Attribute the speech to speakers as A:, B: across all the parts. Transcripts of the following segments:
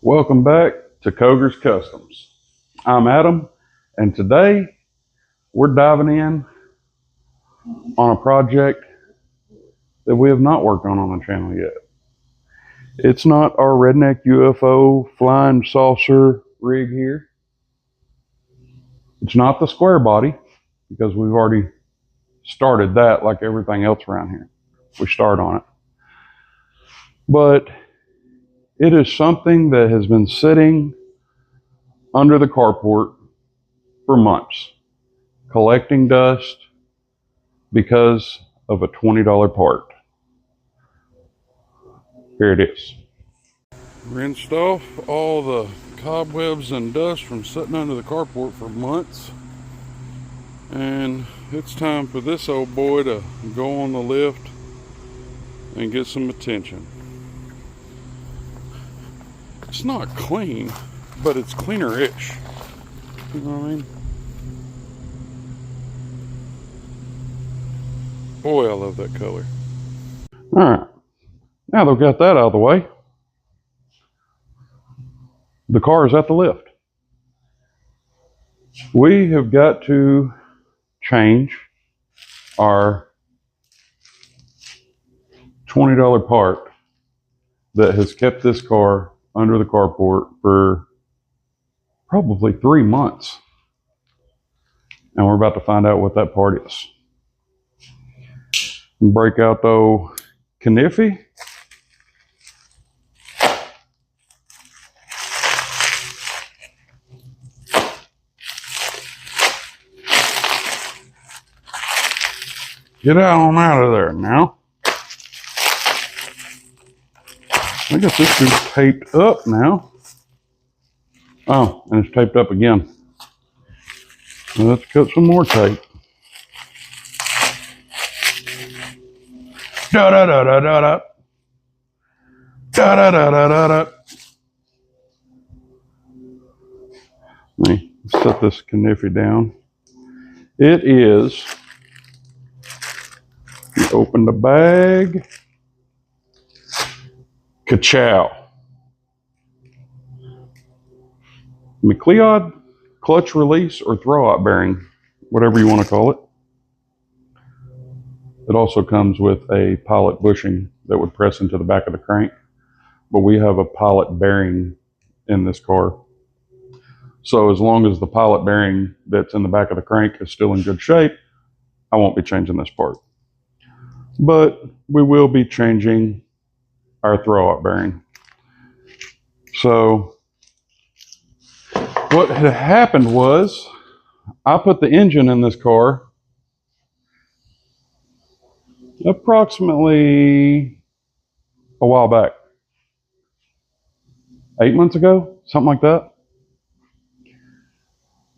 A: Welcome back to Koger's Customs. I'm Adam, and today we're diving in on a project that we have not worked on the channel yet. It's not our redneck UFO flying saucer rig here. It's not the square body, because we've already started that like everything else around here. We start on it. But it is something that has been sitting under the carport for months, collecting dust because of a $20 part. Here it is. Rinsed off all the cobwebs and dust from sitting under the carport for months. And it's time for this old boy to go on the lift and get some attention. It's not clean, but it's cleaner-ish. You know what I mean? Boy, I love that color. Alright, now they've got that out of the way. The car is at the lift. We have got to change our $20 part that has kept this car under the carport for probably 3 months. And we're about to find out what that part is. Break out the old Kniffy. Get on out of there now. I guess this is taped up now. Oh, and it's taped up again. Well, let's cut some more tape. Da da da da da da. Da da da da da da. Let me set this Kniffy down. It is. You open the bag. Ka-chow. McLeod clutch release or throwout bearing, whatever you want to call it. It also comes with a pilot bushing that would press into the back of the crank, but we have a pilot bearing in this car. So as long as the pilot bearing that's in the back of the crank is still in good shape, I won't be changing this part. But we will be changing our throwout bearing. So what had happened was I put the engine in this car approximately a while back. 8 months ago, something like that.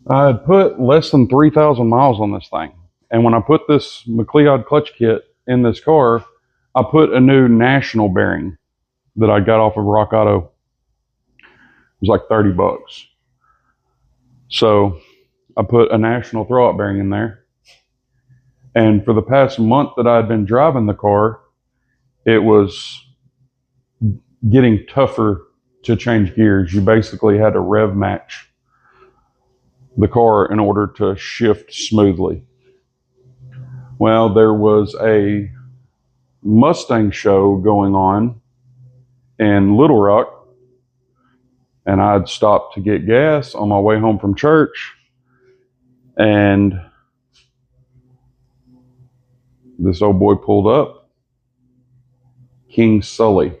A: I had put less than 3,000 miles on this thing. And when I put this McLeod clutch kit in this car, I put a new national bearing that I got off of Rock Auto. It was like 30 bucks. So I put a national throwout bearing in there. And for the past month that I had been driving the car, it was getting tougher to change gears. You basically had to rev match the car in order to shift smoothly. Well, there was a Mustang show going on in Little Rock, and I'd stopped to get gas on my way home from church, and this old boy pulled up. King Sully.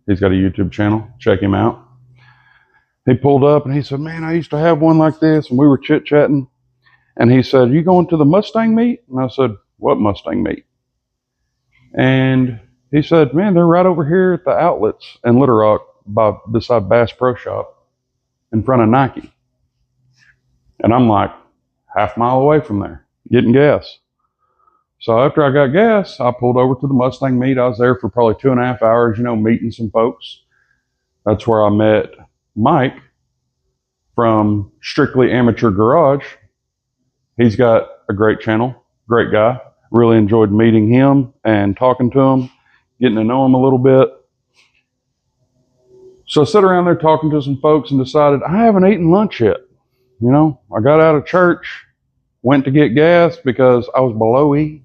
A: He's got a YouTube channel. Check him out. He pulled up and he said, "Man, I used to have one like this." And we were chit-chatting. And he said, "You going to the Mustang meet?" And I said, "What Mustang meet?" And he said, "Man, they're right over here at the outlets in Little Rock beside Bass Pro Shop in front of Nike." And I'm like half a mile away from there getting gas. So after I got gas, I pulled over to the Mustang meet. I was there for probably 2.5 hours, meeting some folks. That's where I met Mike from Strictly Amateur Garage. He's got a great channel, great guy. Really enjoyed meeting him and talking to him, getting to know him a little bit. So I sat around there talking to some folks and decided I haven't eaten lunch yet. You know, I got out of church, went to get gas because I was below E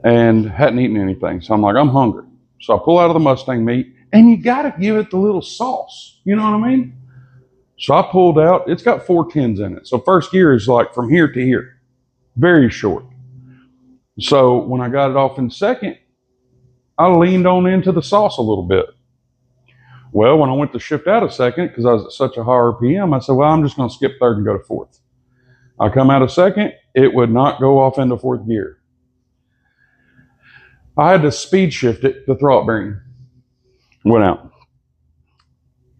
A: and hadn't eaten anything. So I'm like, I'm hungry. So I pull out of the Mustang meat, and you got to give it the little sauce. You know what I mean? So I pulled out, it's got 4 tins in it. So first gear is like from here to here, very short. So when I got it off in second, I leaned on into the sauce a little bit. Well, when I went to shift out a second, because I was at such a high RPM, I said, well, I'm just going to skip third and go to fourth. I come out a second, it would not go off into fourth gear. I had to speed shift it, the throttle bearing went out.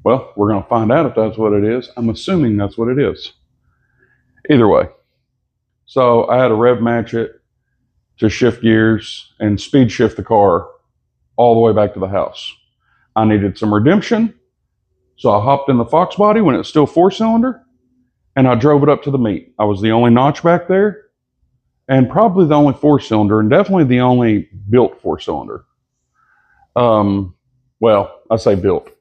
A: Well, we're going to find out if that's what it is. I'm assuming that's what it is. Either way. So I had to rev match it to shift gears and speed shift the car all the way back to the house. I needed some redemption, so I hopped in the Fox body when it was still 4-cylinder, and I drove it up to the meet. I was the only notch back there, and probably the only 4-cylinder, and definitely the only built 4-cylinder. Well, I say built. It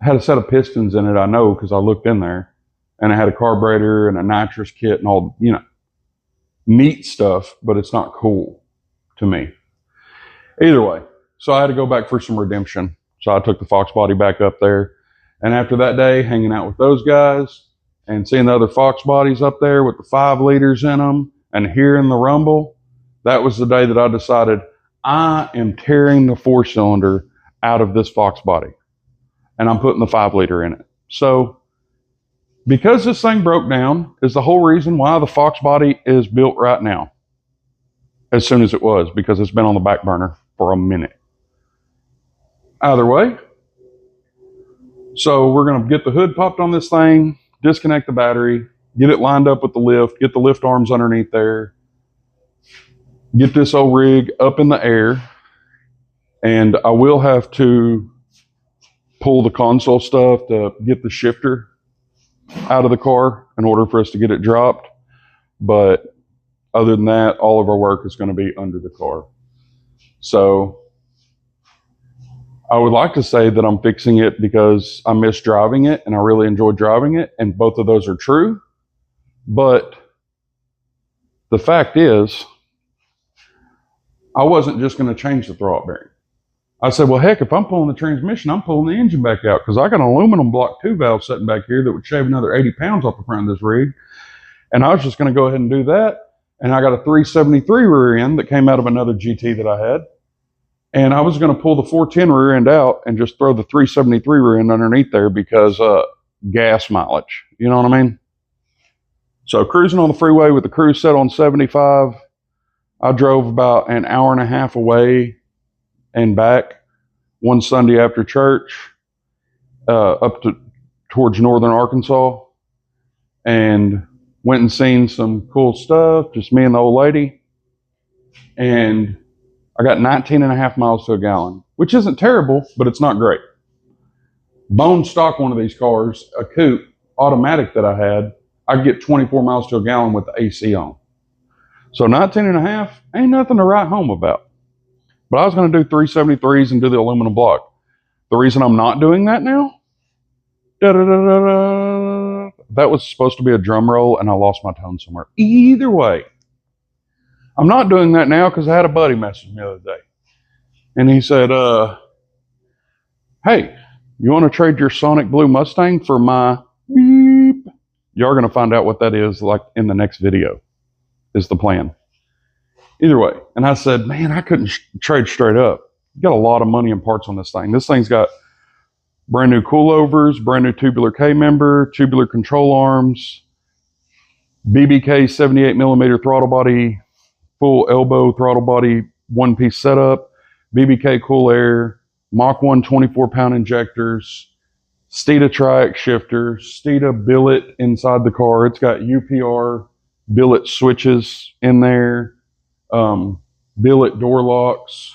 A: had a set of pistons in it, I know, because I looked in there, and it had a carburetor and a nitrous kit and all, you know, neat stuff, but it's not cool to me. Either way, so I had to go back for some redemption. So I took the Fox body back up there, and after that day, hanging out with those guys and seeing the other Fox bodies up there with the 5 liters in them and hearing the rumble, that was the day that I decided I am tearing the 4-cylinder out of this Fox body, and I'm putting the 5 liter in it. So because this thing broke down is the whole reason why the Fox body is built right now, as soon as it was, because it's been on the back burner for a minute. Either way, so we're going to get the hood popped on this thing, disconnect the battery, get it lined up with the lift, get the lift arms underneath there, get this old rig up in the air, and I will have to pull the console stuff to get the shifter out of the car in order for us to get it dropped. But other than that, all of our work is going to be under the car. So I would like to say that I'm fixing it because I miss driving it and I really enjoy driving it, and both of those are true. But the fact is, I wasn't just going to change the throttle bearing. I said, well, heck, if I'm pulling the transmission, I'm pulling the engine back out, because I got an aluminum block 2 valve sitting back here that would shave another 80 pounds off the front of this rig. And I was just going to go ahead and do that. And I got a 373 rear end that came out of another GT that I had. And I was going to pull the 410 rear end out and just throw the 373 rear end underneath there because gas mileage. You know what I mean? So cruising on the freeway with the cruise set on 75, I drove about an hour and a half away and back one Sunday after church up towards northern Arkansas, and went and seen some cool stuff, just me and the old lady. And I got 19 and a half miles to a gallon, which isn't terrible, but it's not great. Bone stock one of these cars, a coupe, automatic that I had, I'd get 24 miles to a gallon with the AC on. So 19 and a half ain't nothing to write home about. But I was going to do 373s and do the aluminum block. The reason I'm not doing that now, that was supposed to be a drum roll and I lost my tone somewhere. Either way, I'm not doing that now because I had a buddy message me the other day. And he said, hey, you want to trade your Sonic Blue Mustang for my beep? You're going to find out what that is like in the next video, is the plan. Either way. And I said, man, I couldn't trade straight up. You got a lot of money and parts on this thing. This thing's got brand new coilovers, brand new tubular K-member, tubular control arms, BBK 78 millimeter throttle body, full elbow throttle body, one-piece setup, BBK cool air, Mach 1 24-pound injectors, Steeda Triax shifter, Steeda billet inside the car. It's got UPR billet switches in there, billet door locks,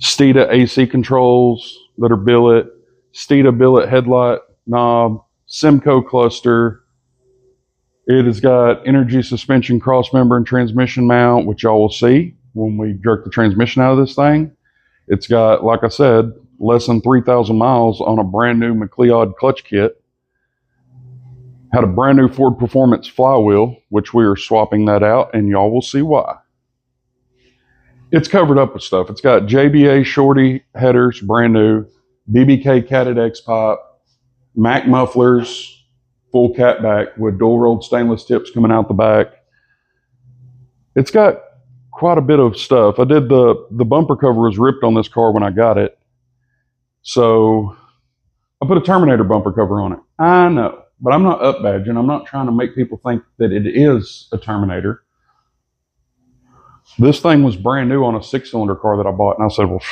A: Steeda AC controls that are billet, Steeda billet headlight knob, Simco cluster. It has got energy suspension cross member and transmission mount, which y'all will see when we jerk the transmission out of this thing. It's got, like I said, less than 3,000 miles on a brand new McLeod clutch kit. Had a brand new Ford Performance flywheel, which we are swapping that out, and y'all will see why. It's covered up with stuff. It's got JBA Shorty headers, brand new, BBK Catted X pipe, Mac mufflers, full catback with dual rolled stainless tips coming out the back. It's got quite a bit of stuff. I did the bumper cover was ripped on this car when I got it. So I put a Terminator bumper cover on it. I know, but I'm not up-badging. I'm not trying to make people think that it is a Terminator. This thing was brand new on a 6-cylinder car that I bought, and I said, well,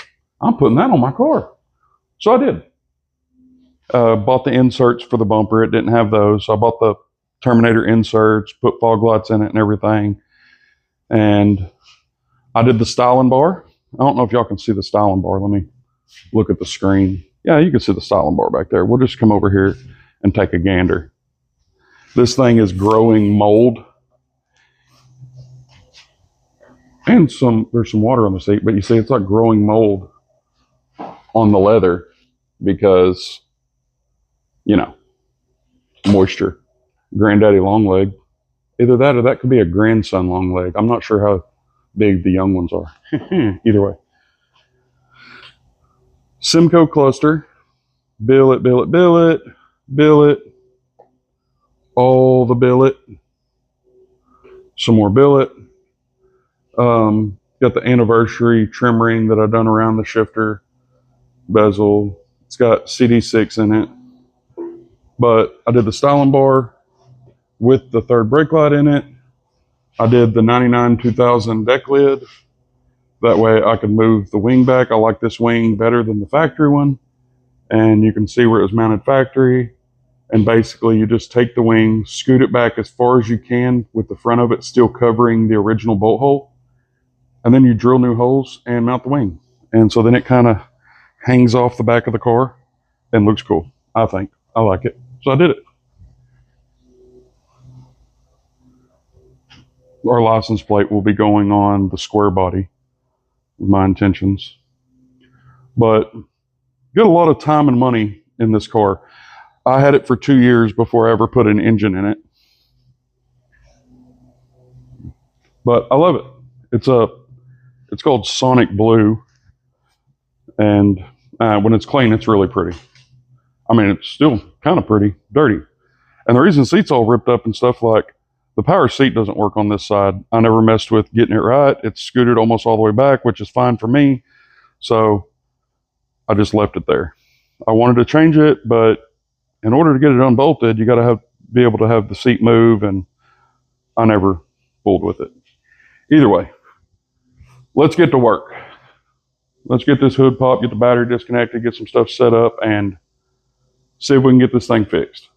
A: I'm putting that on my car. So I did. Bought the inserts for the bumper. It didn't have those. So I bought the Terminator inserts, put fog lights in it and everything. And I did the styling bar. I don't know if y'all can see the styling bar. Let me look at the screen. Yeah, you can see the styling bar back there. We'll just come over here and take a gander. This thing is growing mold. And there's some water on the seat, but you see it's like growing mold on the leather because, you know, moisture. Granddaddy long leg. Either that or that could be a grandson long leg. I'm not sure how big the young ones are. Either way. Simcoe cluster. Billet, billet, billet, billet. All the billet. Some more billet. Got the anniversary trim ring that I've done around the shifter. Bezel. It's got CD6 in it. But I did the styling bar with the third brake light in it. I did the 99 2000 deck lid. That way I can move the wing back. I like this wing better than the factory one. And you can see where it was mounted factory. And basically you just take the wing, scoot it back as far as you can with the front of it still covering the original bolt hole. And then you drill new holes and mount the wing. And so then it kind of hangs off the back of the car and looks cool, I think. I like it. So I did it. Our license plate will be going on the square body, with my intentions. But get a lot of time and money in this car. I had it for 2 years before I ever put an engine in it. But I love it. It's called Sonic Blue. And when it's clean, it's really pretty. I mean, it's still kind of pretty, dirty. And the reason the seat's all ripped up and stuff, like the power seat doesn't work on this side. I never messed with getting it right. It's scooted almost all the way back, which is fine for me. So I just left it there. I wanted to change it, but in order to get it unbolted, you got to be able to have the seat move, and I never fooled with it. Either way, let's get to work. Let's get this hood popped, get the battery disconnected, get some stuff set up, and see if we can get this thing fixed.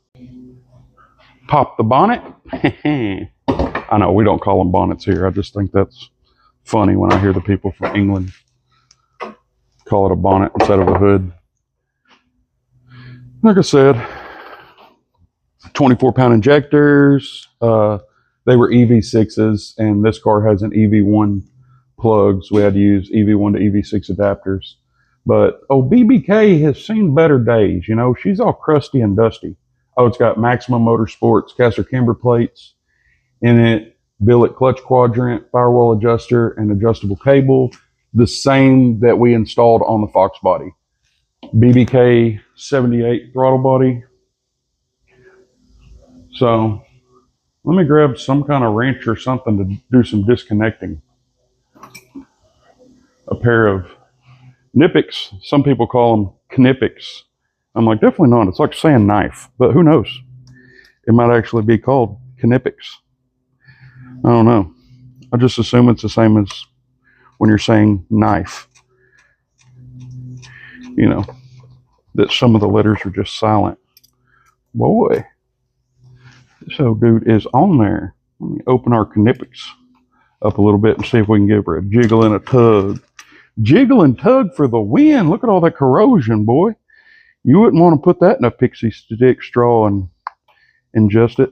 A: Pop the bonnet. I know we don't call them bonnets here. I just think that's funny when I hear the people from England call it a bonnet instead of a hood. Like I said, 24-pound injectors. They were EV6s, and this car has an EV1 plug, so we had to use EV1 to EV6 adapters. But BBK has seen better days. You know, she's all crusty and dusty. Oh, it's got Maximum Motorsports caster camber plates in it, billet clutch quadrant, firewall adjuster, and adjustable cable. The same that we installed on the Fox body. BBK 78 throttle body. So let me grab some kind of wrench or something to do some disconnecting. A pair of Knipex. Some people call them Knipex. I'm like, definitely not. It's like saying knife, but who knows? It might actually be called Knipex. I don't know. I just assume it's the same as when you're saying knife. You know, that some of the letters are just silent. Boy, this old dude is on there. Let me open our Knipex up a little bit and see if we can give her a jiggle and a tug. Jiggle and tug for the win. Look at all that corrosion, boy. You wouldn't want to put that in a pixie stick straw and ingest it.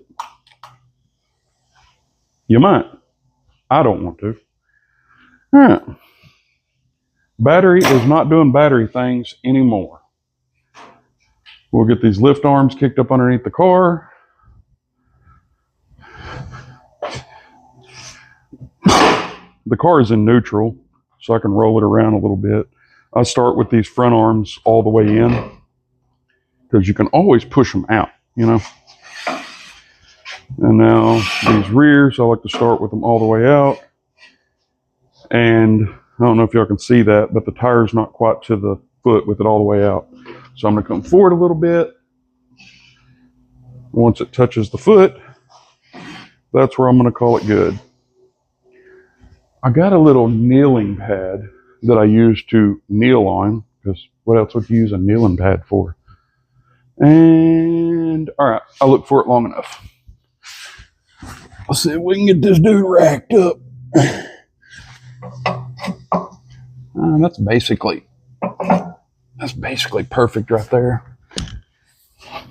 A: You might. I don't want to. All right. Battery is not doing battery things anymore. We'll get these lift arms kicked up underneath the car. The car is in neutral, so I can roll it around a little bit. I start with these front arms all the way in, because you can always push them out, you know. And now these rears, I like to start with them all the way out. And I don't know if y'all can see that, but the tire's not quite to the foot with it all the way out. So I'm going to come forward a little bit. Once it touches the foot, that's where I'm going to call it good. I got a little kneeling pad that I use to kneel on, because what else would you use a kneeling pad for? And all right, I'll look for it long enough. Let's see if we can get this dude racked up. That's basically perfect right there.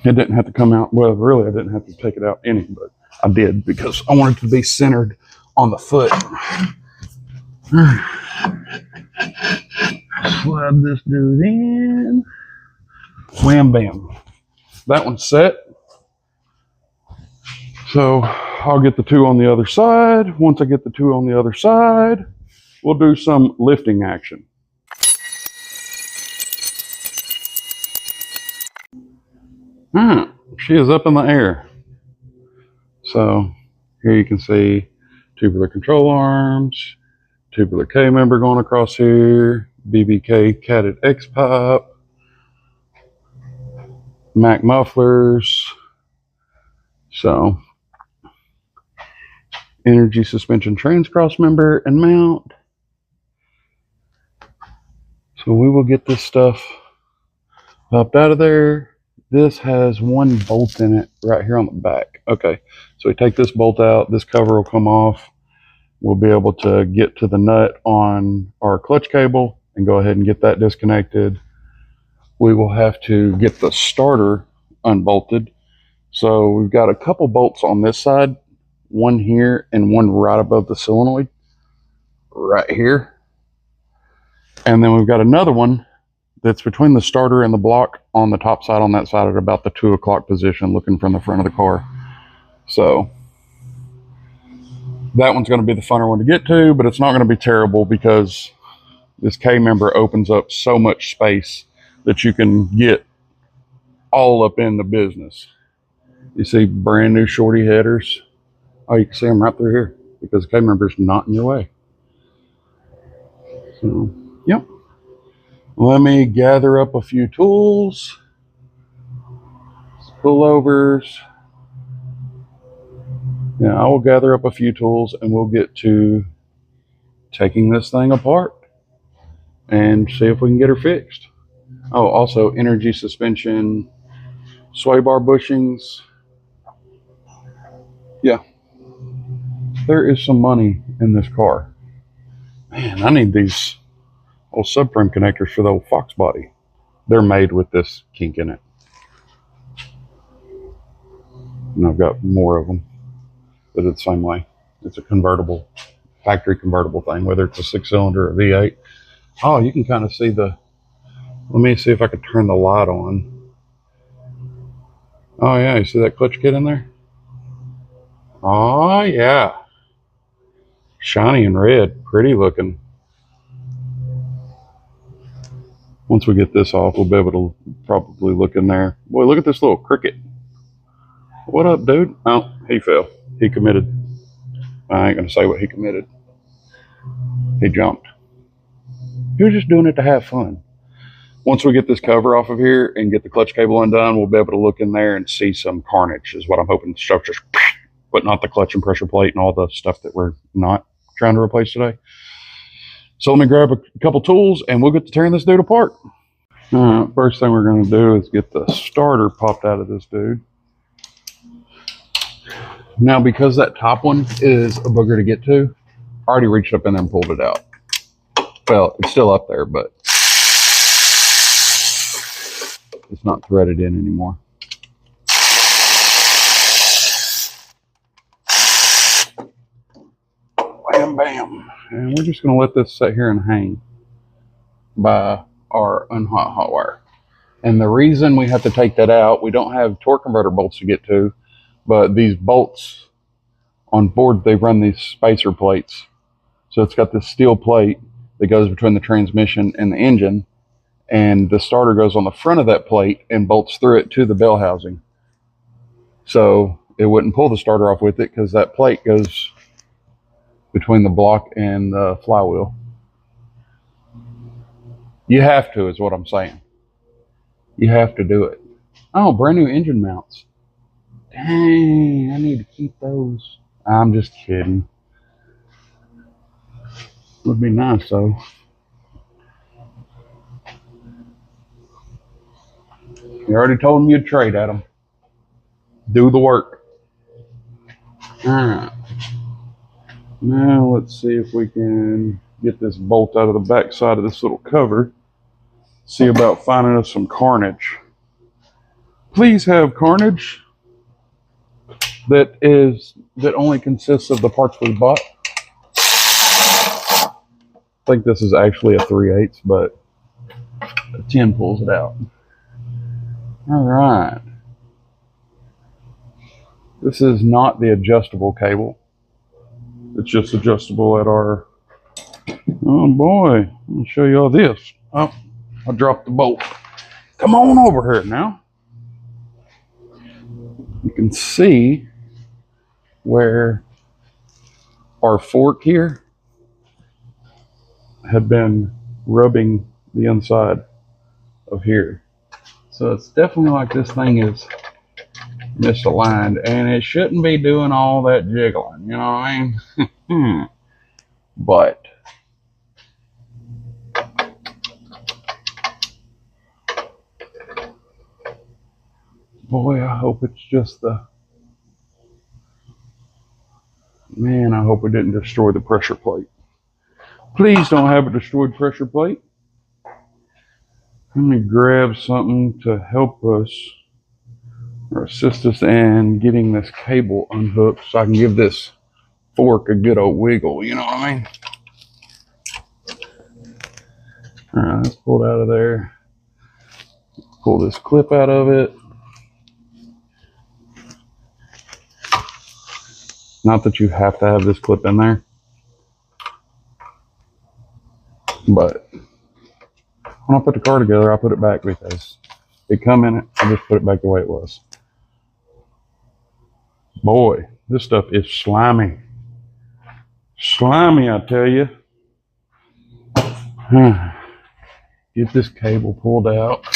A: It didn't have to come out. Well, really, I didn't have to take it out any, but I did because I wanted it to be centered on the foot. Slide this dude in. Wham bam. That one's set. So I'll get the two on the other side. Once I get the two on the other side, we'll do some lifting action. She is up in the air. So here you can see tubular control arms, tubular K member going across here, BBK catted X pipe, Mac mufflers. So energy suspension trans cross member and mount. So we will get this stuff popped out of there. This has one bolt in it right here on the back. Okay, so we take this bolt out, this cover will come off. We'll be able to get to the nut on our clutch cable and go ahead and get that disconnected. We will have to get the starter unbolted. So we've got a couple bolts on this side, one here and one right above the solenoid, right here. And then we've got another one that's between the starter and the block on the top side, on that side at about the 2 o'clock position, looking from the front of the car. So that one's going to be the funner one to get to, but it's not going to be terrible because this K member opens up so much space that you can get all up in the business. You see brand new shorty headers. Oh, you can see them right through here because the K member's not in your way. So, yep. Let me gather up a few tools, pullovers. Yeah, I will gather up a few tools and we'll get to taking this thing apart and see if we can get her fixed. Oh, also energy suspension, sway bar bushings. Yeah, there is some money in this car. Man, I need these old subframe connectors for the old Fox body. They're made with this kink in it. And I've got more of them that are the same way. It's a convertible, factory convertible thing, whether it's a 6-cylinder or V8. Oh, you can kind of see the, let me see if I can turn the light on. Oh yeah, you see that clutch kit in there? Oh yeah. Shiny and red, pretty looking. Once we get this off, we'll be able to probably look in there. Boy, look at this little cricket. What up, dude? Oh, he fell. He committed. I ain't going to say what he committed. He jumped. He was just doing it to have fun. Once we get this cover off of here and get the clutch cable undone, we'll be able to look in there and see some carnage is what I'm hoping. Stuff just, but not the clutch and pressure plate and all the stuff that we're not trying to replace today. So let me grab a couple tools and we'll get to tearing this dude apart. First thing we're going to do is get the starter popped out of this dude. Now, because that top one is a booger to get to, I already reached up in there and pulled it out. Well, it's still up there, but it's not threaded in anymore. Bam, bam. And we're just going to let this sit here and hang. by our unhot hot wire. And the reason we have to take that out, we don't have torque converter bolts to get to, but these bolts on board, they run these spacer plates. So it's got this steel plate that goes between the transmission and the engine, and the starter goes on the front of that plate and bolts through it to the bell housing. So it wouldn't pull the starter off with it because that plate goes between the block and the flywheel. You have to, is what I'm saying. You have to do it. Oh, brand new engine mounts. Dang, I need to keep those. I'm just kidding. Would be nice though. You already told them you'd trade at them. Do the work. Alright. Now let's see if we can get this bolt out of the back side of this little cover. See about finding us some carnage. Please have carnage that only consists of the parts we bought. I think this is actually a 3/8, but a 10 pulls it out. All right. This is not the adjustable cable. It's just adjustable at our, oh boy, let me show you all this. Oh, I dropped the bolt. Come on over here now. You can see where our fork here had been rubbing the inside of here. So it's definitely like this thing is misaligned, and it shouldn't be doing all that jiggling, you know what I mean? But boy, I hope it's just the, man, I hope it didn't destroy the pressure plate. Please don't have a destroyed pressure plate. Let me grab something to help us or assist us in getting this cable unhooked so I can give this fork a good old wiggle, you know what I mean? All right, let's pull it out of there. Pull this clip out of it. Not that you have to have this clip in there, but when I put the car together, I put it back because it come in it. I just put it back the way it was. Boy, this stuff is slimy. Slimy, I tell you. Get this cable pulled out.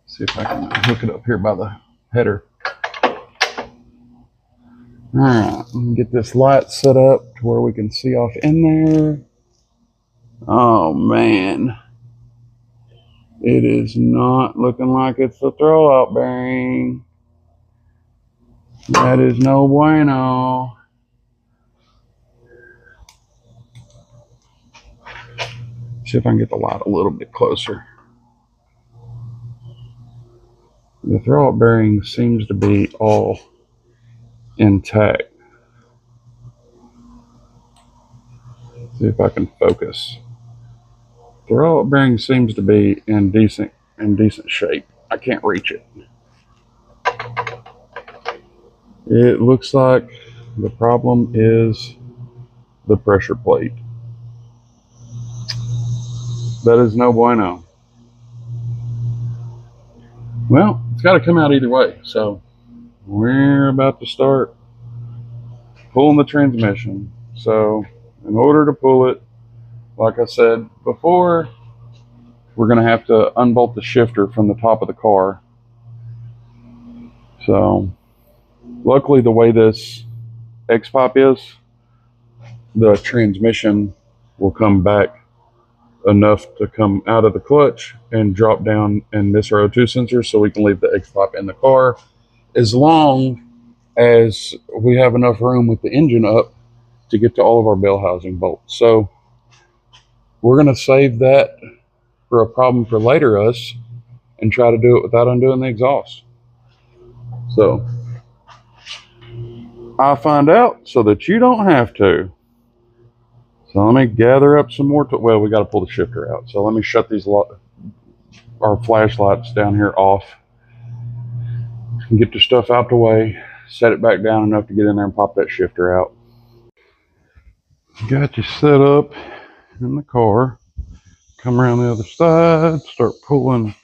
A: See if I can hook it up here by the header. All right, get this light set up to where we can see off in there. Oh man, it is not looking like it's the throwout bearing. That is no bueno. See if I can get the light a little bit closer. The throwout bearing seems to be all intact. See if I can focus. The throwout bearing seems to be in decent shape. I can't reach it. It looks like the problem is the pressure plate. That is no bueno. Well, it's got to come out either way. So we're about to start pulling the transmission. So in order to pull it, like I said before, we're going to have to unbolt the shifter from the top of the car. So luckily, the way this X-pipe is, the transmission will come back enough to come out of the clutch and drop down and miss our O2 sensor, so we can leave the X-pipe in the car as long as we have enough room with the engine up to get to all of our bell housing bolts. So we're going to save that for a problem for later us and try to do it without undoing the exhaust. So I'll find out so that you don't have to. So let me gather up some more. Well, we got to pull the shifter out. So let me shut these our flashlights down here off and get the stuff out the way. Set it back down enough to get in there and pop that shifter out. Got you set up in the car. Come around the other side. Start pulling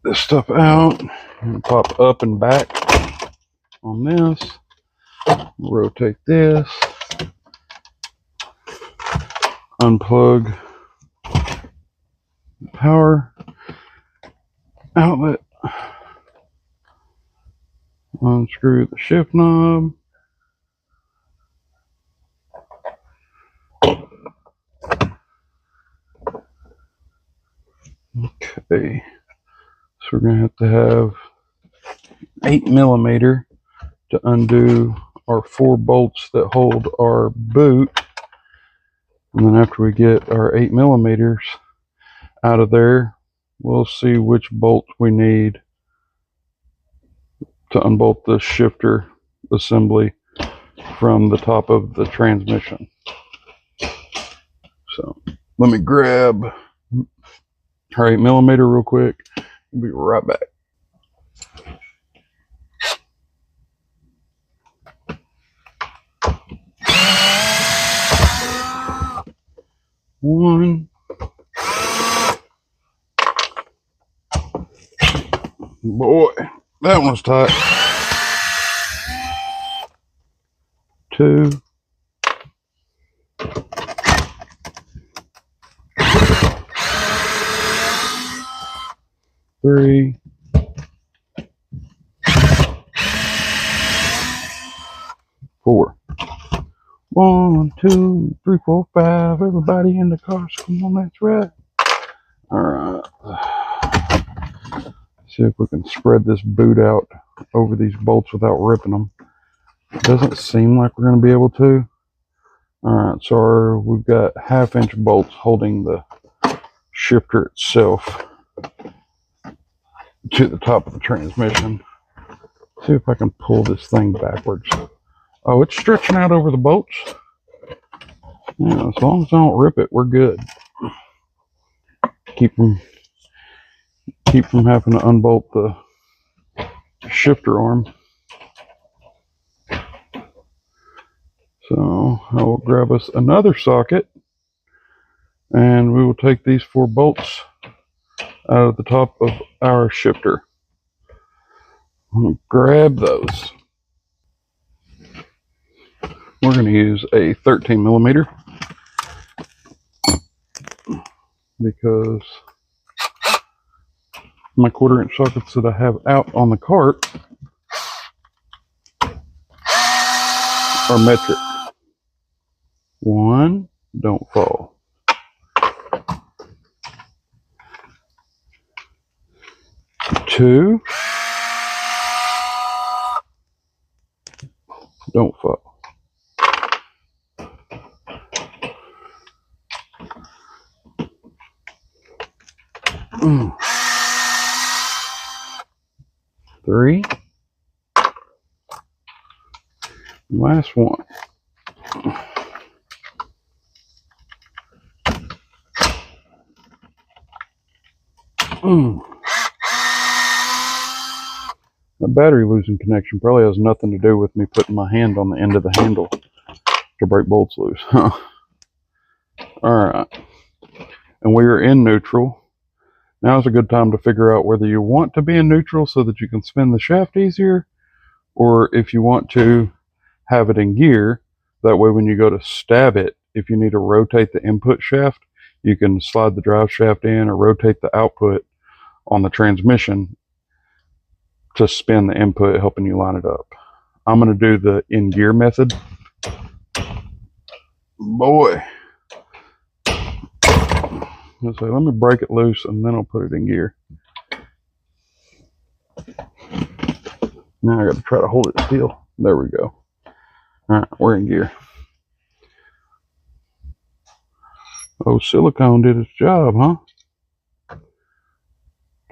A: this stuff out. And pop up and back on this. Rotate this. Unplug the power outlet. Unscrew the shift knob. Okay, so we're going to have 8mm to undo our 4 bolts that hold our boot. And then after we get our 8mm out of there, we'll see which bolt we need to unbolt the shifter assembly from the top of the transmission. So let me grab our 8mm real quick. We'll be right back. One. Boy, that one's tight. 2. 3. 4. 1, 2, 3, 4, 5. Everybody in the car. Come on, that's right. All right. See if we can spread this boot out over these bolts without ripping them. It doesn't seem like we're going to be able to. All right, so we've got 1/2-inch bolts holding the shifter itself to the top of the transmission. See if I can pull this thing backwards. Oh, it's stretching out over the bolts. Yeah, as long as I don't rip it, we're good. Keep from having to unbolt the shifter arm. So I will grab us another socket, and we will take these 4 bolts out of the top of our shifter. I'm going to grab those. We're going to use a 13mm because my 1/4-inch sockets that I have out on the cart are metric. 1, don't fall. 2, don't fall. 3. Last one. The battery losing connection probably has nothing to do with me putting my hand on the end of the handle to break bolts loose. Alright. And we are in neutral. Now is a good time to figure out whether you want to be in neutral so that you can spin the shaft easier, or if you want to have it in gear. That way when you go to stab it, if you need to rotate the input shaft, you can slide the drive shaft in or rotate the output on the transmission to spin the input, helping you line it up. I'm going to do the in gear method. Boy. Let's say, let me break it loose and then I'll put it in gear. Now I got to try to hold it still. There we go. All right, we're in gear. Oh, silicone did its job, huh?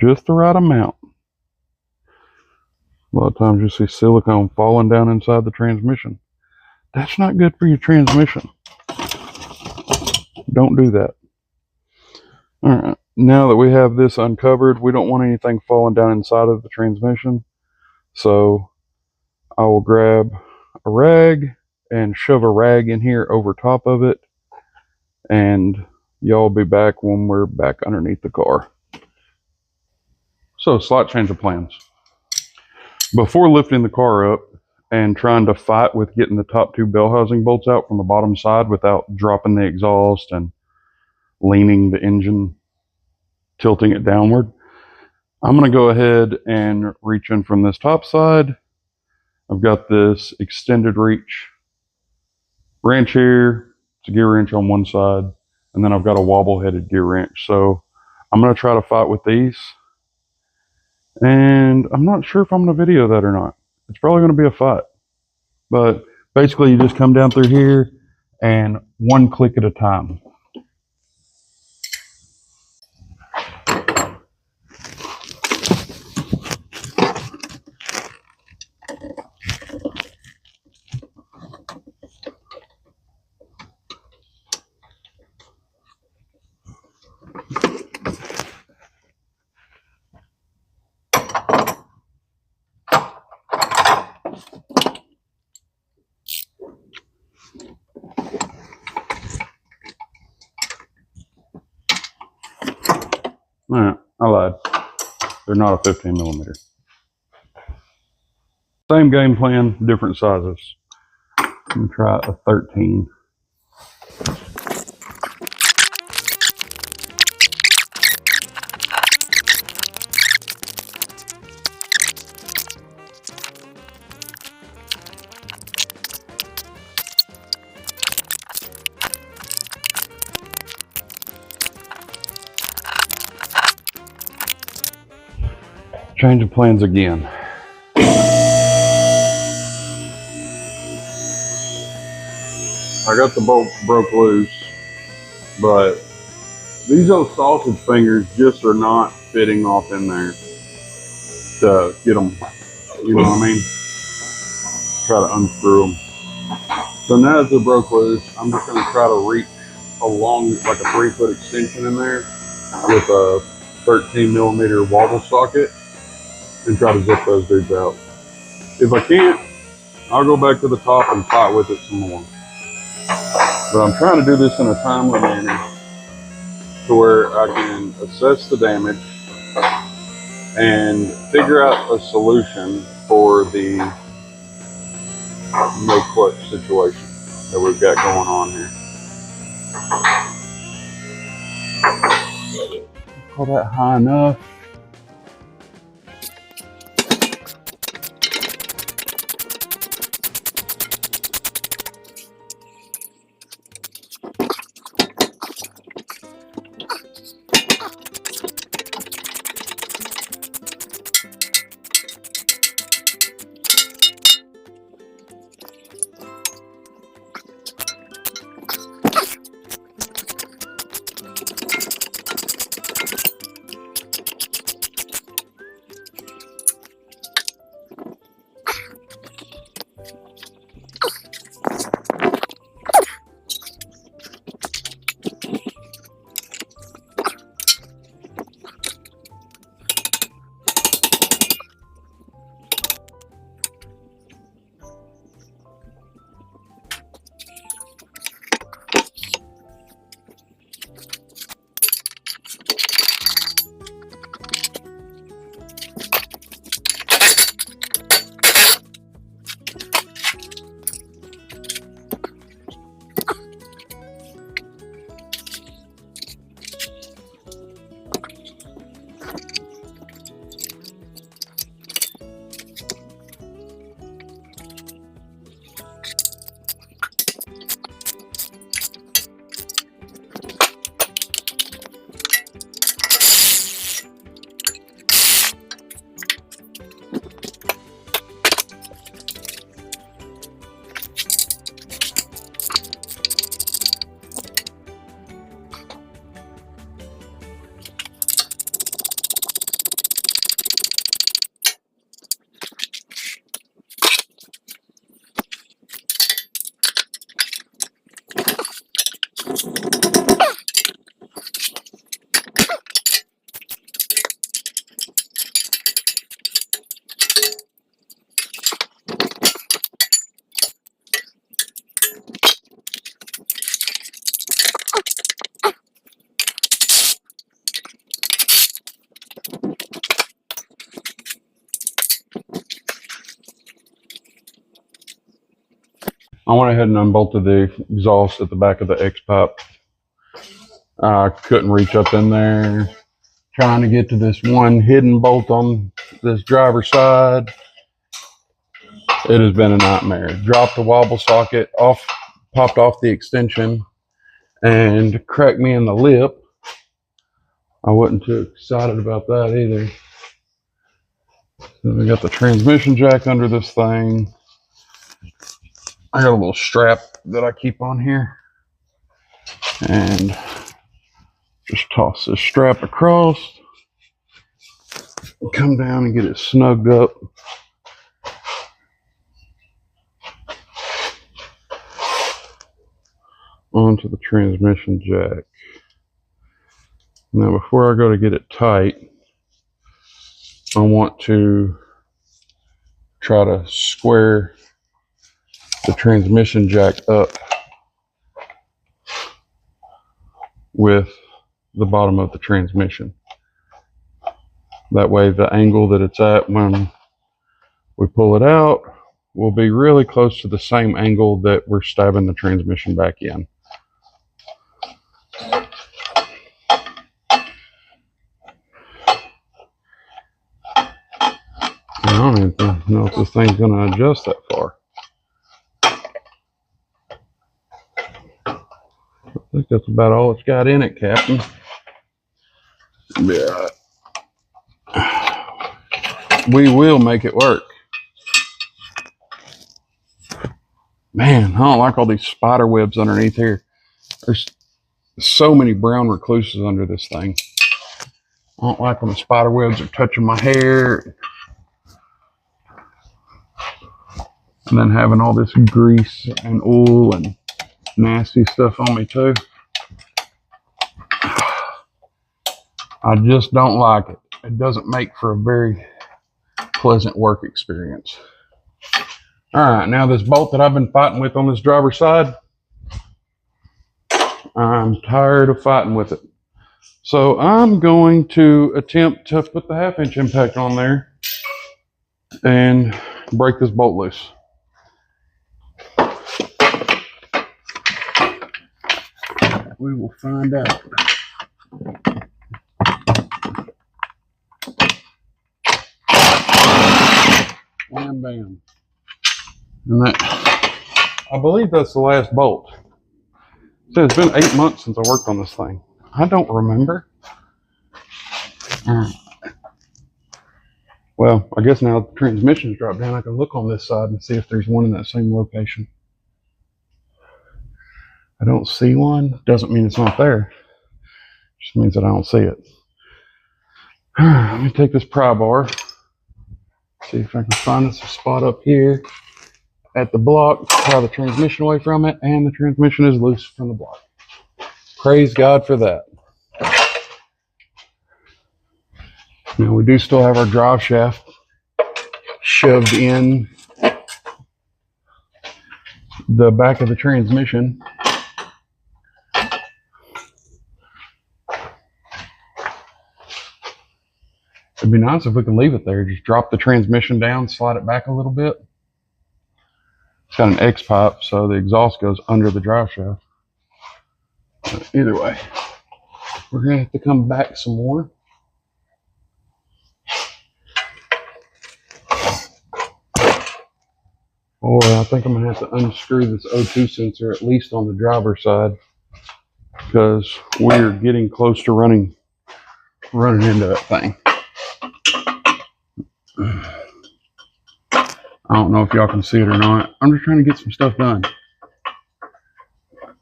A: Just the right amount. A lot of times you see silicone falling down inside the transmission. That's not good for your transmission. Don't do that. All right, now that we have this uncovered, we don't want anything falling down inside of the transmission. So I will grab a rag and shove a rag in here over top of it, and y'all will be back when we're back underneath the car. So, slight change of plans. Before lifting the car up and trying to fight with getting the top two bell housing bolts out from the bottom side without dropping the exhaust and leaning the engine, tilting it downward, I'm going to go ahead and reach in from this top side. I've got this extended reach wrench here. It's a gear wrench on one side, and then I've got a wobble-headed gear wrench. So I'm going to try to fight with these, and I'm not sure if I'm going to video that or not. It's probably going to be a fight, but basically you just come down through here and one click at a time. All right, I lied. They're not a 15 millimeter. Same game plan, different sizes. Let me try a 13. Change of plans again. I got the bolt broke loose, but these old sausage fingers just are not fitting off in there to get them, you know what I mean? Try to unscrew them. So now that they're broke loose, I'm just going to try to reach along like a 3-foot extension in there with a 13 millimeter wobble socket and try to zip those dudes out. If I can't, I'll go back to the top and fight with it some more. But I'm trying to do this in a timely manner to where I can assess the damage and figure out a solution for the no clutch situation that we've got going on here. Call that high enough. I went ahead and unbolted the exhaust at the back of the X pipe. I couldn't reach up in there. Trying to get to this one hidden bolt on this driver's side. It has been a nightmare. Dropped the wobble socket off, popped off the extension, and cracked me in the lip. I wasn't too excited about that either. Then we got the transmission jack under this thing. I got a little strap that I keep on here. And just toss this strap across. Come down and get it snugged up. Onto the transmission jack. Now before I go to get it tight, I want to try to square the transmission jack up with the bottom of the transmission. That way the angle that it's at when we pull it out will be really close to the same angle that we're stabbing the transmission back in. I don't even know if this thing's going to adjust that far. I think that's about all it's got in it, Captain. Be all right. We will make it work. Man, I don't like all these spider webs underneath here. There's so many brown recluses under this thing. I don't like when the spider webs are touching my hair. And then having all this grease and oil and nasty stuff on me too. I just don't like it. It doesn't make for a very pleasant work experience. All right, now this bolt that I've been fighting with on this driver's side, I'm tired of fighting with it. So I'm going to attempt to put the 1/2-inch impact on there and break this bolt loose. We will find out. And bam. And that, I believe that's the last bolt. So it's been 8 months since I worked on this thing. I don't remember. Well, I guess now the transmission's dropped down, I can look on this side and see if there's one in that same location. I don't see one. Doesn't mean it's not there. Just means that I don't see it. Let me take this pry bar. See if I can find us a spot up here at the block. Pry the transmission away from it, and the transmission is loose from the block. Praise God for that. Now we do still have our drive shaft shoved in the back of the transmission. It'd be nice if we could leave it there. Just drop the transmission down, slide it back a little bit. It's got an X pipe, so the exhaust goes under the drive shaft. But either way, we're gonna have to come back some more. Or I think I'm gonna have to unscrew this O2 sensor, at least on the driver's side, because we're getting close to running into that thing. I don't know if y'all can see it or not. I'm just trying to get some stuff done.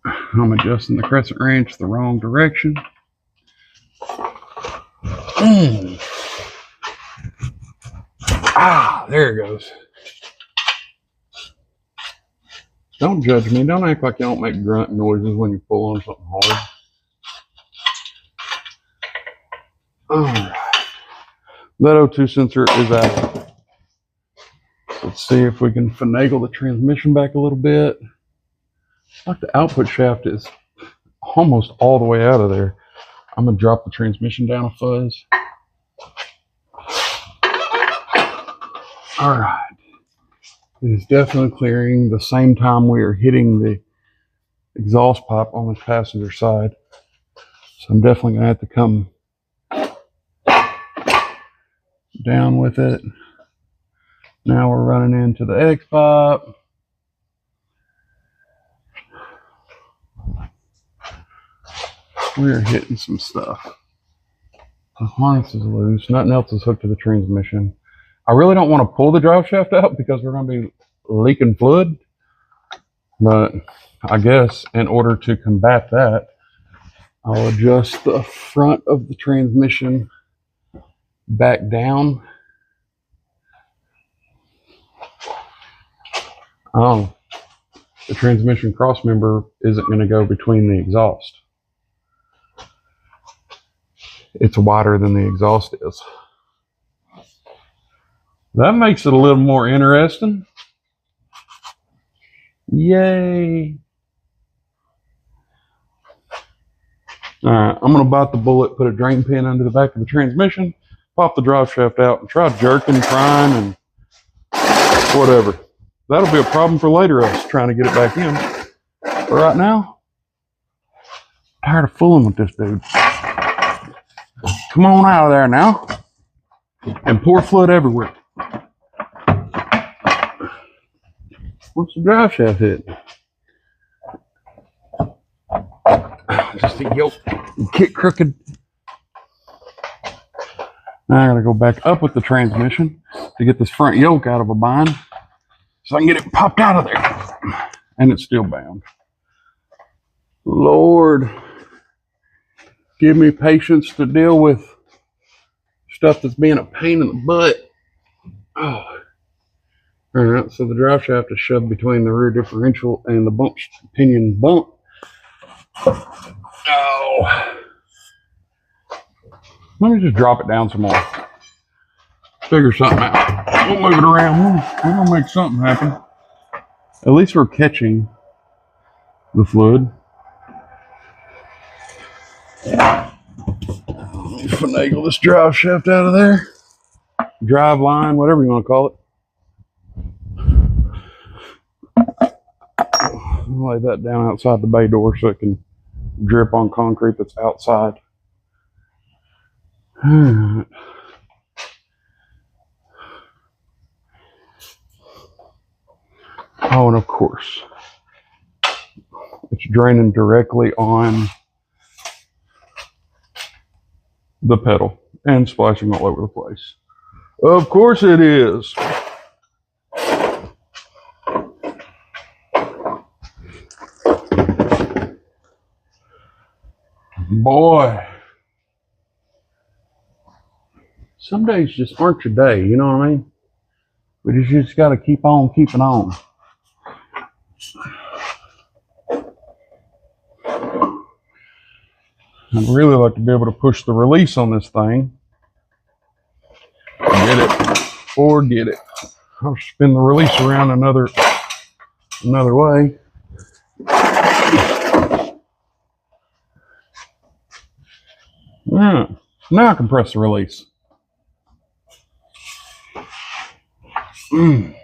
A: I'm adjusting the crescent wrench the wrong direction. Ah, there it goes. Don't judge me. Don't act like you don't make grunt noises when you pull on something hard. Alright. That O2 sensor is out. Let's see if we can finagle the transmission back a little bit. Like the output shaft is almost all the way out of there. I'm going to drop the transmission down a fuzz. Alright. It is definitely clearing the same time we are hitting the exhaust pipe on the passenger side. So I'm definitely going to have to come down with it. Now we're running into the X pipe. We're hitting some stuff. The harness is loose. Nothing else is hooked to the transmission. I really don't want to pull the drive shaft out because we're going to be leaking fluid. But I guess in order to combat that, I'll adjust the front of the transmission back down. Oh, the transmission cross member isn't going to go between the exhaust. It's wider than the exhaust is. That makes it a little more interesting. Yay. All right, I'm going to bite the bullet, put a drain pin under the back of the transmission, pop the drive shaft out, and try jerking, prying, and whatever. That'll be a problem for later us trying to get it back in. But right now, I'm tired of fooling with this dude. Come on out of there now and pour fluid everywhere. What's the drive shaft hit? Just the yoke kick crooked. Now I gotta go back up with the transmission to get this front yoke out of a bind so I can get it popped out of there. And it's still bound. Lord, give me patience to deal with stuff that's being a pain in the butt. Oh. All right, so the drive shaft is shoved between the rear differential and the bump pinion bump. Oh. Let me just drop it down some more. Figure something out. We'll move it around. We're going to make something happen. At least we're catching the fluid. Let me finagle this drive shaft out of there. Drive line, whatever you want to call it. I'll lay that down outside the bay door so it can drip on concrete that's outside. Alright. Oh, and of course, it's draining directly on the pedal and splashing all over the place. Of course it is. Boy, some days just aren't your day, you know what I mean? But you just got to keep on keeping on. I'd really like to be able to push the release on this thing. Get it. Forget it. I'll spin the release around another way. Yeah. Now I can press the release. It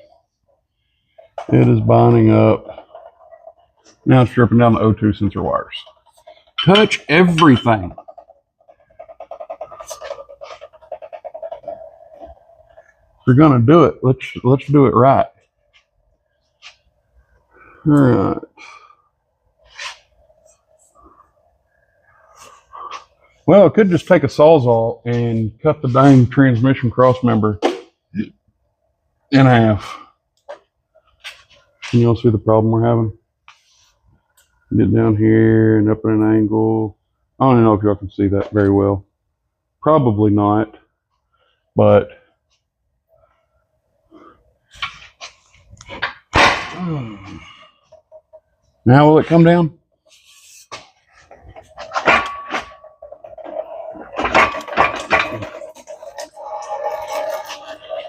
A: is binding up. Now it's stripping down the O2 sensor wires. Touch everything. If we're gonna do it, let's do it right. All right. Well, I could just take a Sawzall and cut the dang transmission cross member in half. Can you all see the problem we're having? Get down here and up at an angle. I don't know if y'all can see that very well. Probably not, but now will it come down?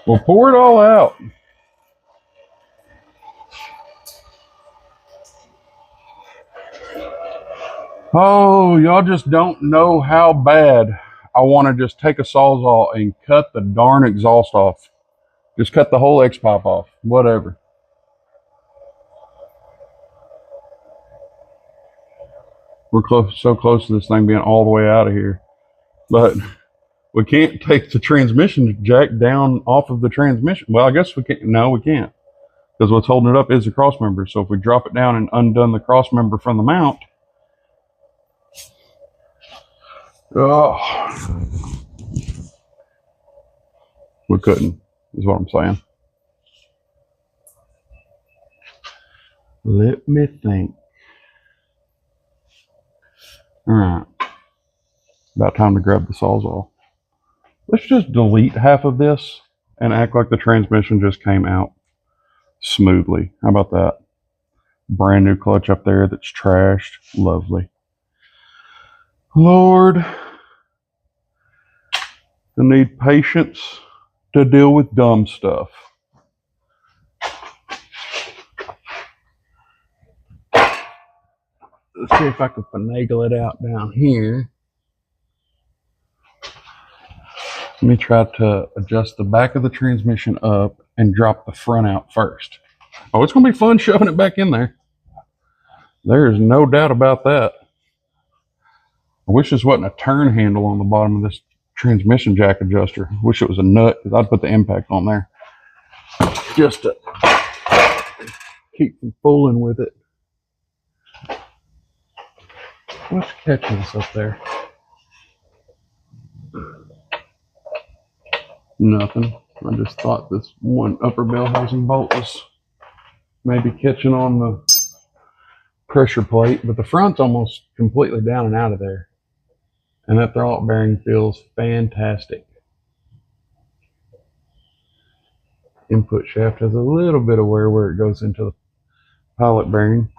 A: We'll pour it all out. Oh, y'all just don't know how bad I want to just take a Sawzall and cut the darn exhaust off. Just cut the whole X-pipe off, whatever. We're so close to this thing being all the way out of here. But we can't take the transmission jack down off of the transmission. Well, I guess we can't. No, we can't. Because what's holding it up is the cross member. So if we drop it down and undone the cross member from the mount, we couldn't, is what I'm saying. Let me think. All right. About time to grab the Sawzall. Let's just delete half of this and act like the transmission just came out smoothly. How about that? Brand new clutch up there that's trashed. Lovely. Lord, I need patience to deal with dumb stuff. Let's see if I can finagle it out down here. Let me try to adjust the back of the transmission up and drop the front out first. Oh, it's going to be fun shoving it back in there. There is no doubt about that. I wish this wasn't a turn handle on the bottom of this transmission jack adjuster. I wish it was a nut, because I'd put the impact on there just to keep from fooling with it. What's catching us up there? Nothing. I just thought this one upper bell housing bolt was maybe catching on the pressure plate, but the front's almost completely down and out of there. And that throttle bearing feels fantastic. Input shaft has a little bit of wear where it goes into the pilot bearing.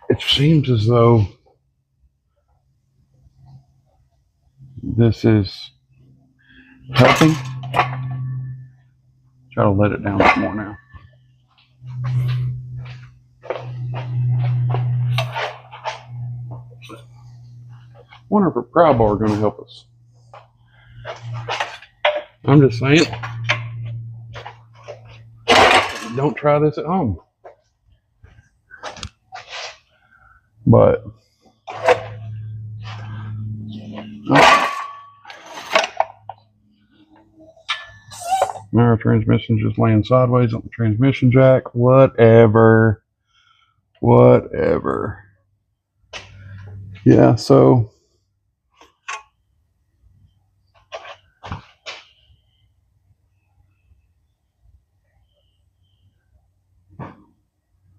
A: It seems as though this is helping. Try to let it down some more now. Wonder if a pry bar is going to help us. I'm just saying, don't try this at home. But now our transmission's just laying sideways on the transmission jack. Whatever. Yeah, so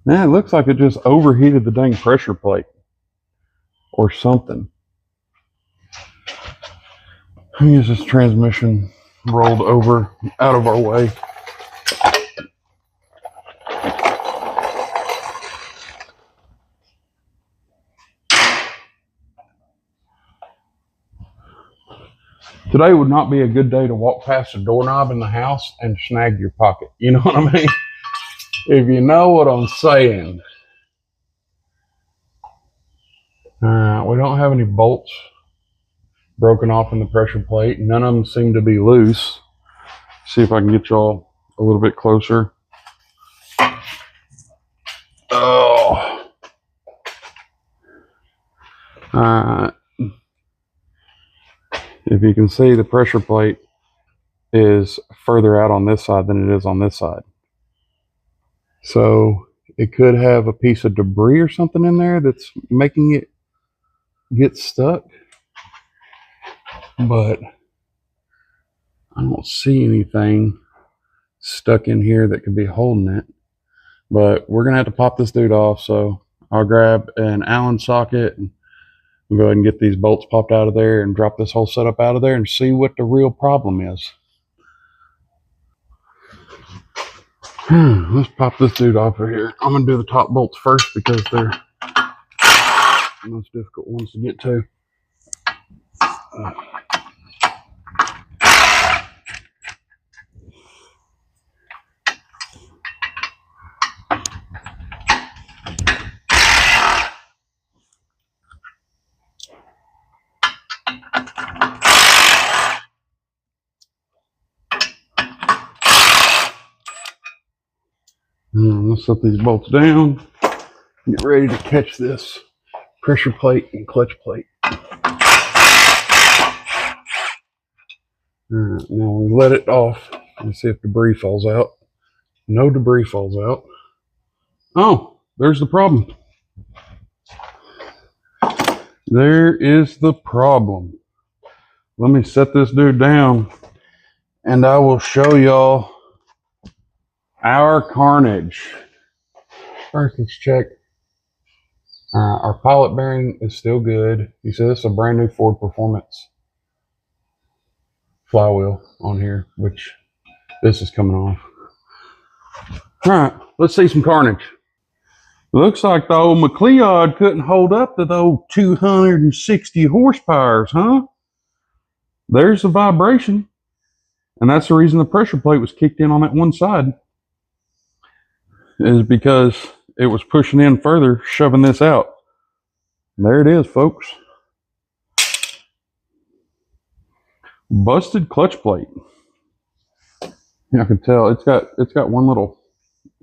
A: man, it looks like it just overheated the dang pressure plate or something. Let me use this transmission rolled over out of our way. Today would not be a good day to walk past a doorknob in the house and snag your pocket. You know what I mean? If you know what I'm saying. We don't have any bolts broken off in the pressure plate. None of them seem to be loose. See if I can get y'all a little bit closer. Oh. If you can see, the pressure plate is further out on this side than it is on this side. So it could have a piece of debris or something in there that's making it get stuck. But I don't see anything stuck in here that could be holding it. But we're going to have to pop this dude off. So I'll grab an Allen socket and we'll go ahead and get these bolts popped out of there and drop this whole setup out of there and see what the real problem is. Let's pop this dude off of here. I'm going to do the top bolts first because they're the most difficult ones to get to. Let's set these bolts down. Get ready to catch this pressure plate and clutch plate. Alright, now we let it off and see if debris falls out. No debris falls out. Oh, there's the problem. There is the problem. Let me set this dude down and I will show y'all our carnage. First, let's check. Our pilot bearing is still good. You see, this is a brand new Ford Performance flywheel on here, which this is coming off. All right, let's see some carnage. Looks like the old McLeod couldn't hold up to the old 260 horsepowers, huh? There's the vibration. And that's the reason the pressure plate was kicked in on that one side. Is because it was pushing in further, shoving this out. And there it is, folks. Busted clutch plate. I can tell it's got one little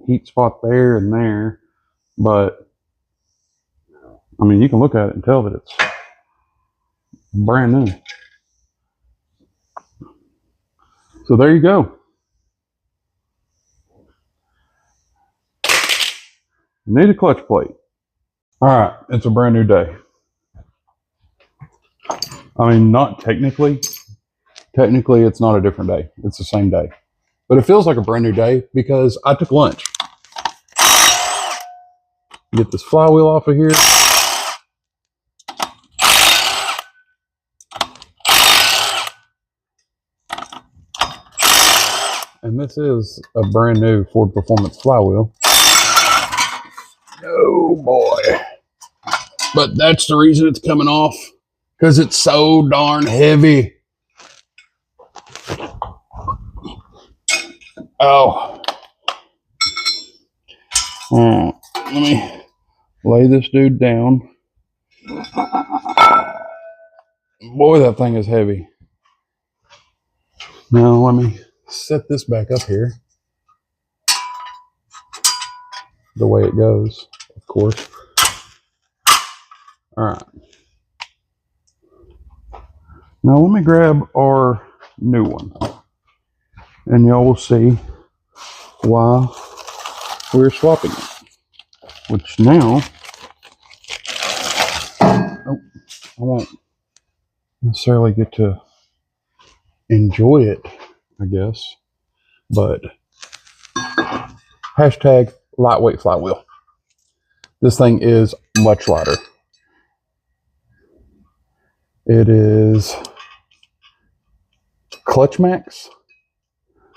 A: heat spot there and there, but I mean you can look at it and tell that it's brand new. So there you go. Need a clutch plate. All right, it's a brand new day. I mean, not technically. Technically, it's not a different day. It's the same day. But it feels like a brand new day because I took lunch. Get this flywheel off of here. And this is a brand new Ford Performance flywheel. Oh boy. But that's the reason it's coming off. Because it's so darn heavy. Oh. Let me lay this dude down. Boy, that thing is heavy. Now let me set this back up here. The way it goes, of course. All right. Now let me grab our new one. And y'all will see why we're swapping it. Which now, I won't necessarily get to enjoy it, I guess. But hashtag lightweight flywheel. This thing is much lighter. It is Clutch Max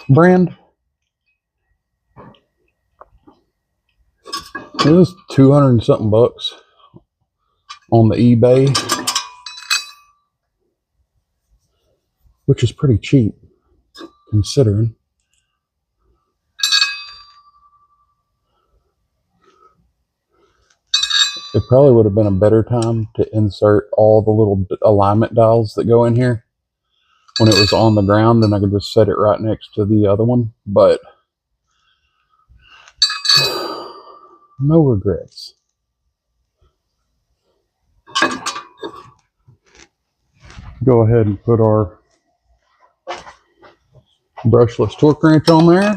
A: brand. It was 200 and something bucks on the eBay, which is pretty cheap considering. It probably would have been a better time to insert all the little alignment dials that go in here when it was on the ground, and I could just set it right next to the other one, but no regrets. Go ahead and put our brushless torque wrench on there.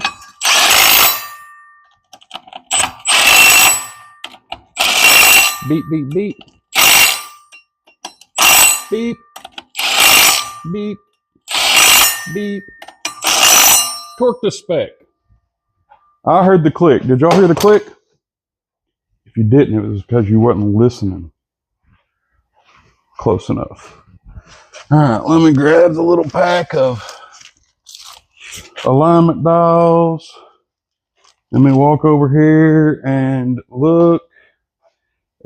A: Beep, beep, beep. Beep. Beep. Beep. Torque to spec. I heard the click. Did y'all hear the click? If you didn't, it was because you wasn't listening close enough. All right, let me grab the little pack of alignment dials. Let me walk over here and look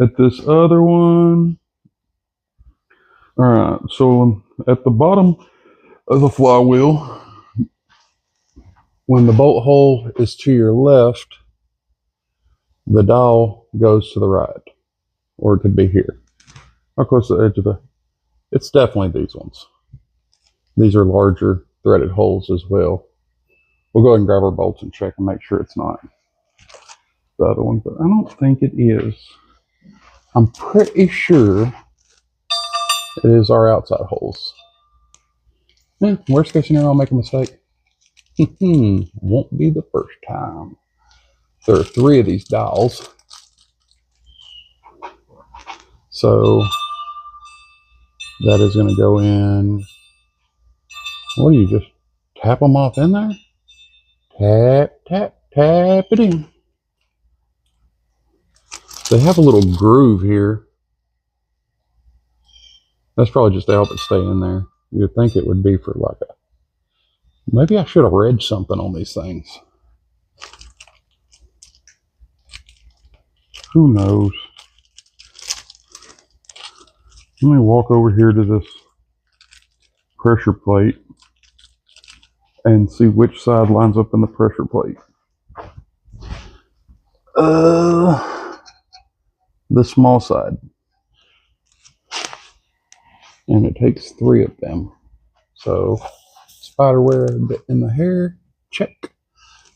A: at this other one. All right, so at the bottom of the flywheel, when the bolt hole is to your left, the dial goes to the right, or it could be here. Of course, the edge of the, it's definitely these ones. These are larger threaded holes as well. We'll go ahead and grab our bolts and check and make sure it's not. the other one, but I don't think it is. I'm pretty sure it is our outside holes. Yeah, worst case scenario, I'll make a mistake. Won't be the first time. There are 3 of these dowels. So that is going to go in. What do you just tap them off in there? Tap, tap, tap it in. They have a little groove here. That's probably just to help it stay in there. You would think it would be for like a... Maybe I should have read something on these things. Who knows? Let me walk over here to this pressure plate and see which side lines up in the pressure plate. The small side. And it takes 3 of them. So, spider web in the hair, check.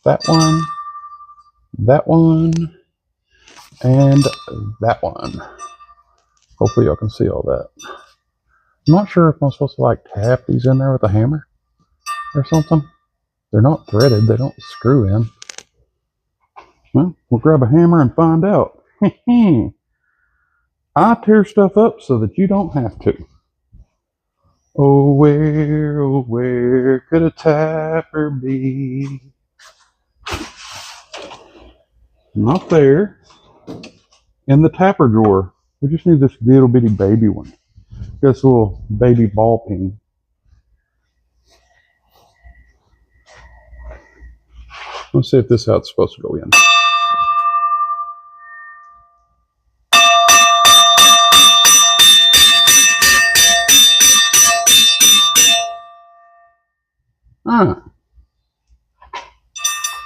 A: That one, and that one. Hopefully y'all can see all that. I'm not sure if I'm supposed to like tap these in there with a hammer or something. They're not threaded, they don't screw in. Well, we'll grab a hammer and find out. I tear stuff up so that you don't have to. Oh, where could a tapper be? Not there. In the tapper drawer. We just need this little bitty baby one. This little baby ball peen. Let's see if this is how it's supposed to go in. Ah.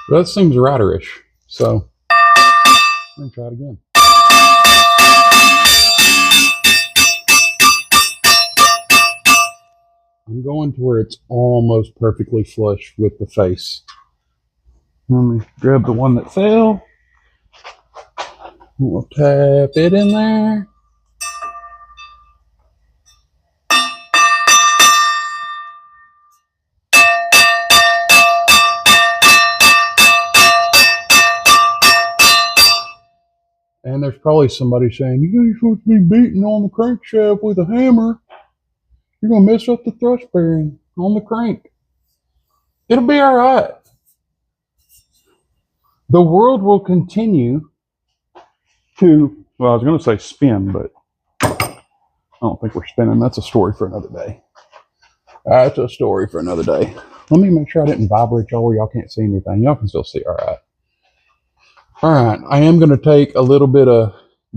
A: That seems righterish. So, let me try it again. I'm going to where it's almost perfectly flush with the face. Let me grab the one that fell. We'll tap it in there. And there's probably somebody saying, you ain't supposed to be beating on the crankshaft with a hammer. You're going to mess up the thrust bearing on the crank. It'll be all right. The world will continue to, well, I was going to say spin, but I don't think we're spinning. That's a story for another day. That's a story for another day. Let me make sure I didn't vibrate y'all where y'all can't see anything. Y'all can still see all right. All right, I am going to take a little bit of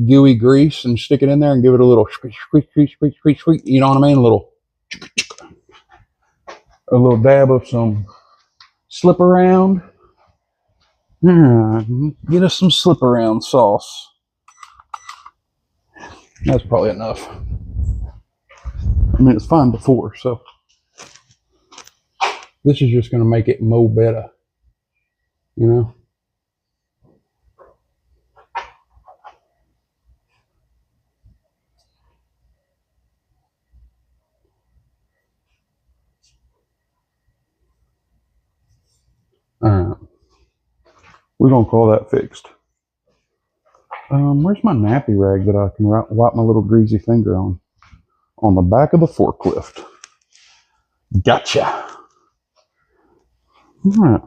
A: gooey grease and stick it in there and give it a little squeak, squeak, squeak, squeak, squeak, squeak. You know what I mean? A little dab of some slip around. Get us some slip around sauce. That's probably enough. I mean, it's fine before, so this is just going to make it mo better, you know? All right. We're going to call that fixed. Where's my nappy rag that I can wipe my little greasy finger on? On the back of the forklift. Gotcha. All right.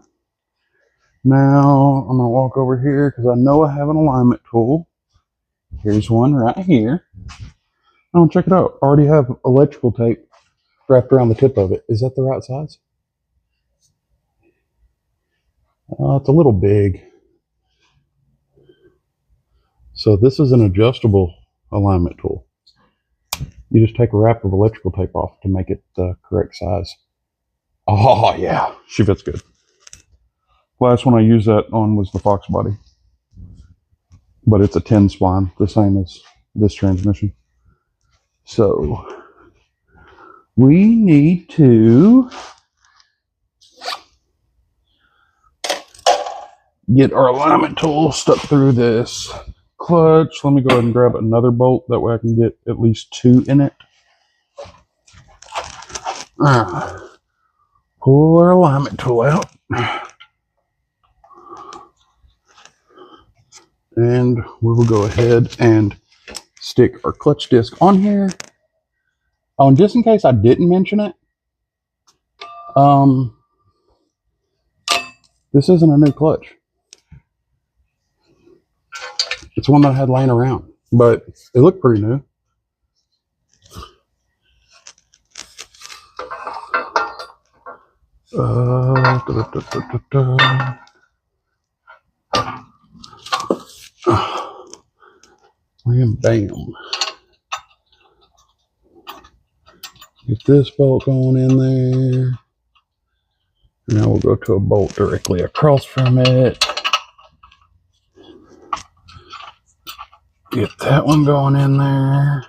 A: Now, I'm going to walk over here because I know I have an alignment tool. Here's one right here. Oh, check it out. I already have electrical tape wrapped around the tip of it. Is that the right size? It's a little big. So this is an adjustable alignment tool. You just take a wrap of electrical tape off to make it the correct size. Oh yeah, she fits good. Last one I used that on was the Fox body. But it's a 10 spline, the same as this transmission. So we need to get our alignment tool stuck through this clutch. Let me go ahead and grab another bolt. That way I can get at least 2 in it. Pull our alignment tool out. And we will go ahead and stick our clutch disc on here. Oh, and just in case I didn't mention it, this isn't a new clutch. It's one that I had laying around, but it looked pretty new. Bam. Get this bolt going in there. Now we'll go to a bolt directly across from it. Get that one going in there.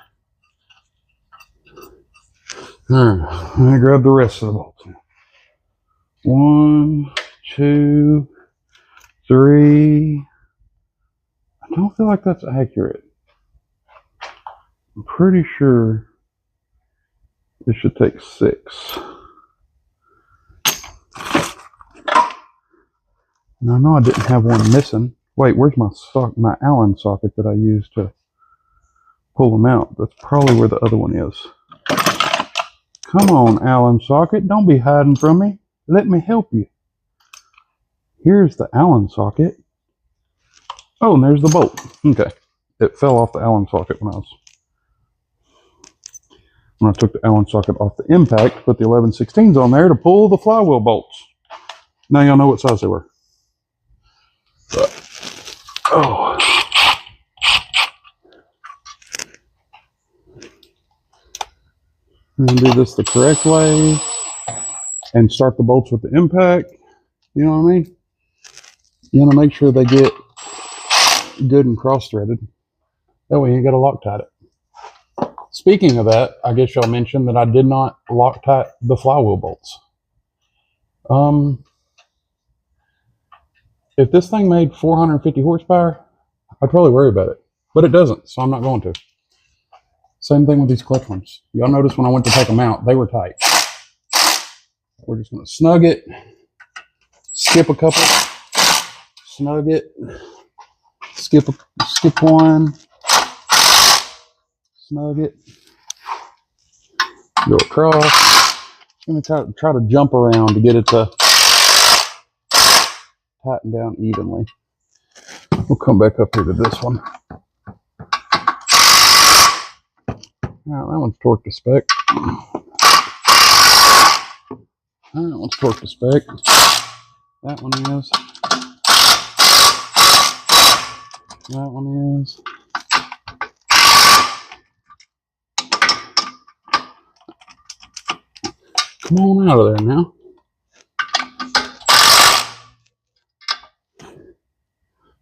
A: Alright, I'm gonna grab the rest of the bolts. 1, 2, 3. I don't feel like that's accurate. I'm pretty sure it should take 6. And I know I didn't have one missing. Wait, where's my Allen socket that I used to pull them out? That's probably where the other one is. Come on, Allen socket. Don't be hiding from me. Let me help you. Here's the Allen socket. Oh, and there's the bolt. Okay. It fell off the Allen socket when I took the Allen socket off the impact, put the 11/16s on there to pull the flywheel bolts. Now y'all know what size they were. But, oh. I'm going to do this the correct way and start the bolts with the impact. You know what I mean? You want to make sure they get good and cross-threaded. That way you ain't got to Loctite it. Speaking of that, I guess y'all mentioned that I did not Loctite the flywheel bolts. If this thing made 450 horsepower, I'd probably worry about it. But it doesn't, so I'm not going to. Same thing with these clutch ones. Y'all notice when I went to take them out, they were tight. We're just going to snug it, skip a couple, snug it, skip one, snug it, go across. I'm going to try to jump around to get it to tighten down evenly. We'll come back up here to this one. Now that one's torqued to spec. That one's torqued to spec. That one is. That one is. Come on out of there now.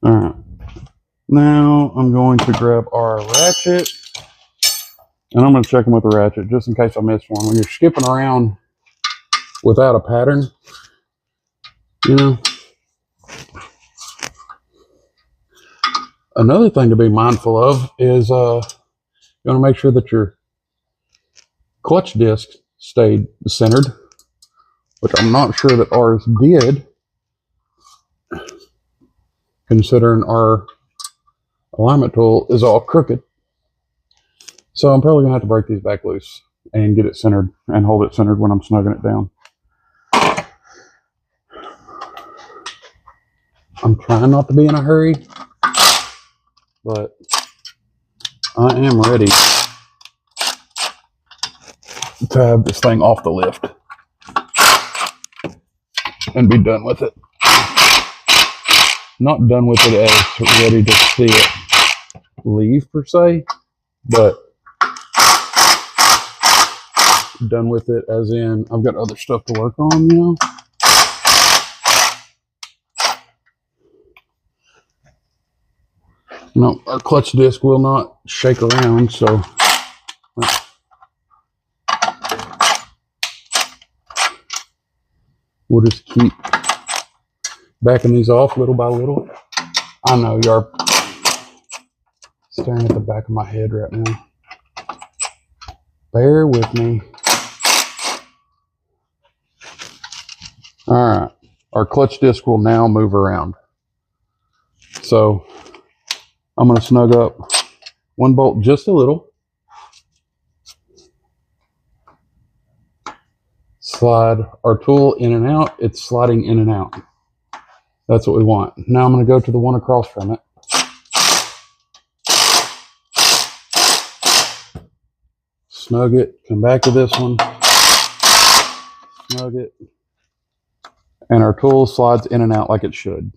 A: Alright. Now I'm going to grab our ratchet. And I'm going to check them with the ratchet just in case I missed one. When you're skipping around without a pattern, you know. Another thing to be mindful of is you want to make sure that your clutch disc stayed centered, which I'm not sure that ours did, considering our alignment tool is all crooked. So I'm probably going to have to break these back loose and get it centered and hold it centered when I'm snugging it down. I'm trying not to be in a hurry, but I am ready to have this thing off the lift and be done with it. Not done with it as ready to see it leave per se, but done with it as in I've got other stuff to work on, you know. No, our clutch disc will not shake around, so we'll just keep
B: Backing these off little by little. I know you're staring at the back of my head right now. Bear with me. All right, our clutch disc will now move around. So I'm going to snug up one bolt just a little. Slide our tool in and out. It's sliding in and out. That's what we want. Now I'm going to go to the one across from it. Snug it. Come back to this one. Snug it. And our tool slides in and out like it should.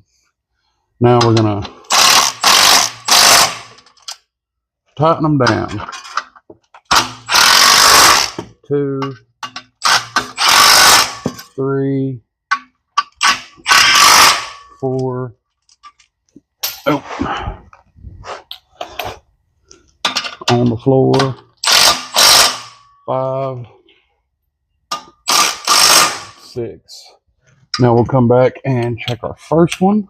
B: Now we're going to tighten them down. 2, 3, 4. Oh. On the floor. 5, 6. Now we'll come back and check our first one.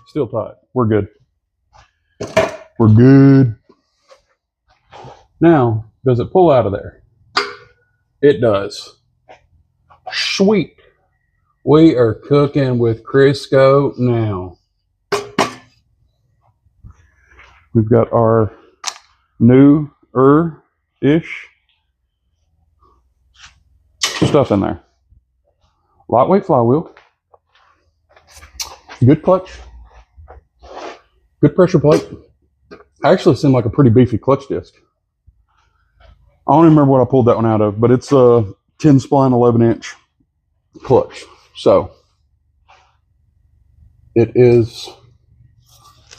B: Still tight. We're good. We're good. Now, does it pull out of there? It does. Sweet. We are cooking with Crisco now. We've got our new-ish stuff in there. Lightweight flywheel. Good clutch. Good pressure plate. Actually seemed like a pretty beefy clutch disc. I don't even remember what I pulled that one out of, but it's a 10 spline 11-inch clutch. So it is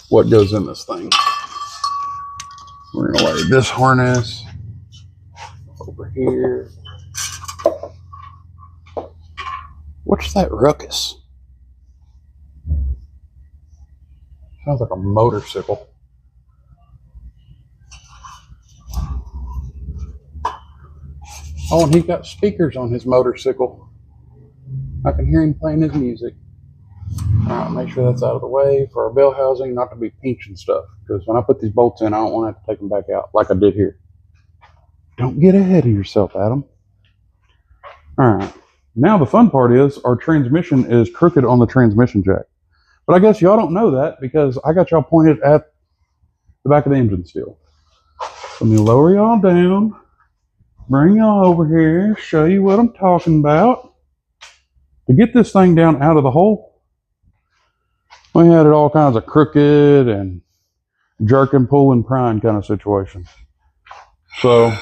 B: what goes in this thing. We're going to lay this harness over here. What's that ruckus? Sounds like a motorcycle. Oh, and he's got speakers on his motorcycle. I can hear him playing his music. All right, make sure that's out of the way for our bell housing, not to be pinching stuff. Because when I put these bolts in, I don't want to have to take them back out like I did here. Don't get ahead of yourself, Adam. All right. Now the fun part is our transmission is crooked on the transmission jack. But I guess y'all don't know that because I got y'all pointed at the back of the engine still. Let me lower y'all down, bring y'all over here, show you what I'm talking about. To get this thing down out of the hole, we had it all kinds of crooked and jerking, pulling, prying kind of situation. So,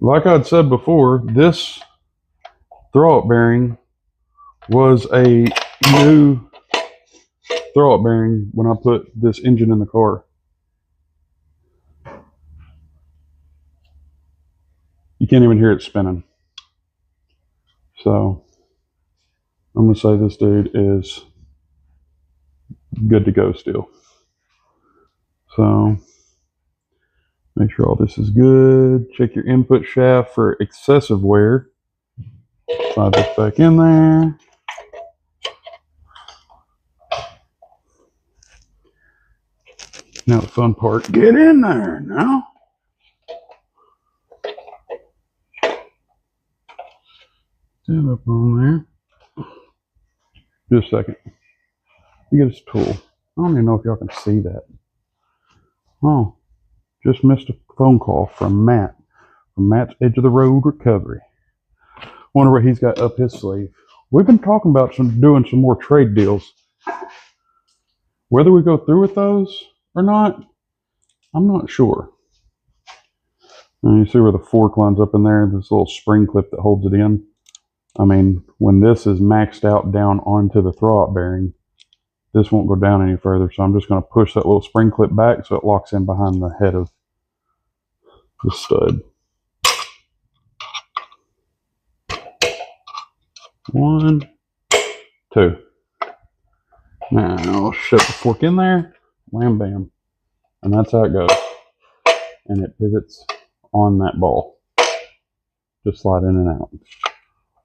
B: like I'd said before, this throw-up bearing was a new throw-up bearing when I put this engine in the car. You can't even hear it spinning. So I'm going to say this dude is good to go still. So make sure all this is good. Check your input shaft for excessive wear. Slide this back in there. Now the fun part, get in there now. Stand up on there. Just a second. Let me get this tool. I don't even know if y'all can see that. Oh, just missed a phone call from Matt. From Matt's Edge of the Road Recovery. Wonder what he's got up his sleeve. We've been talking about doing some more trade deals. Whether we go through with those or not, I'm not sure. And you see where the fork lines up in there, this little spring clip that holds it in. I mean, when this is maxed out down onto the throw-out bearing, this won't go down any further. So I'm just going to push that little spring clip back so it locks in behind the head of the stud. 1, 2. Now I'll shut the fork in there, wham bam, and that's how it goes. And it pivots on that ball. Just slide in and out.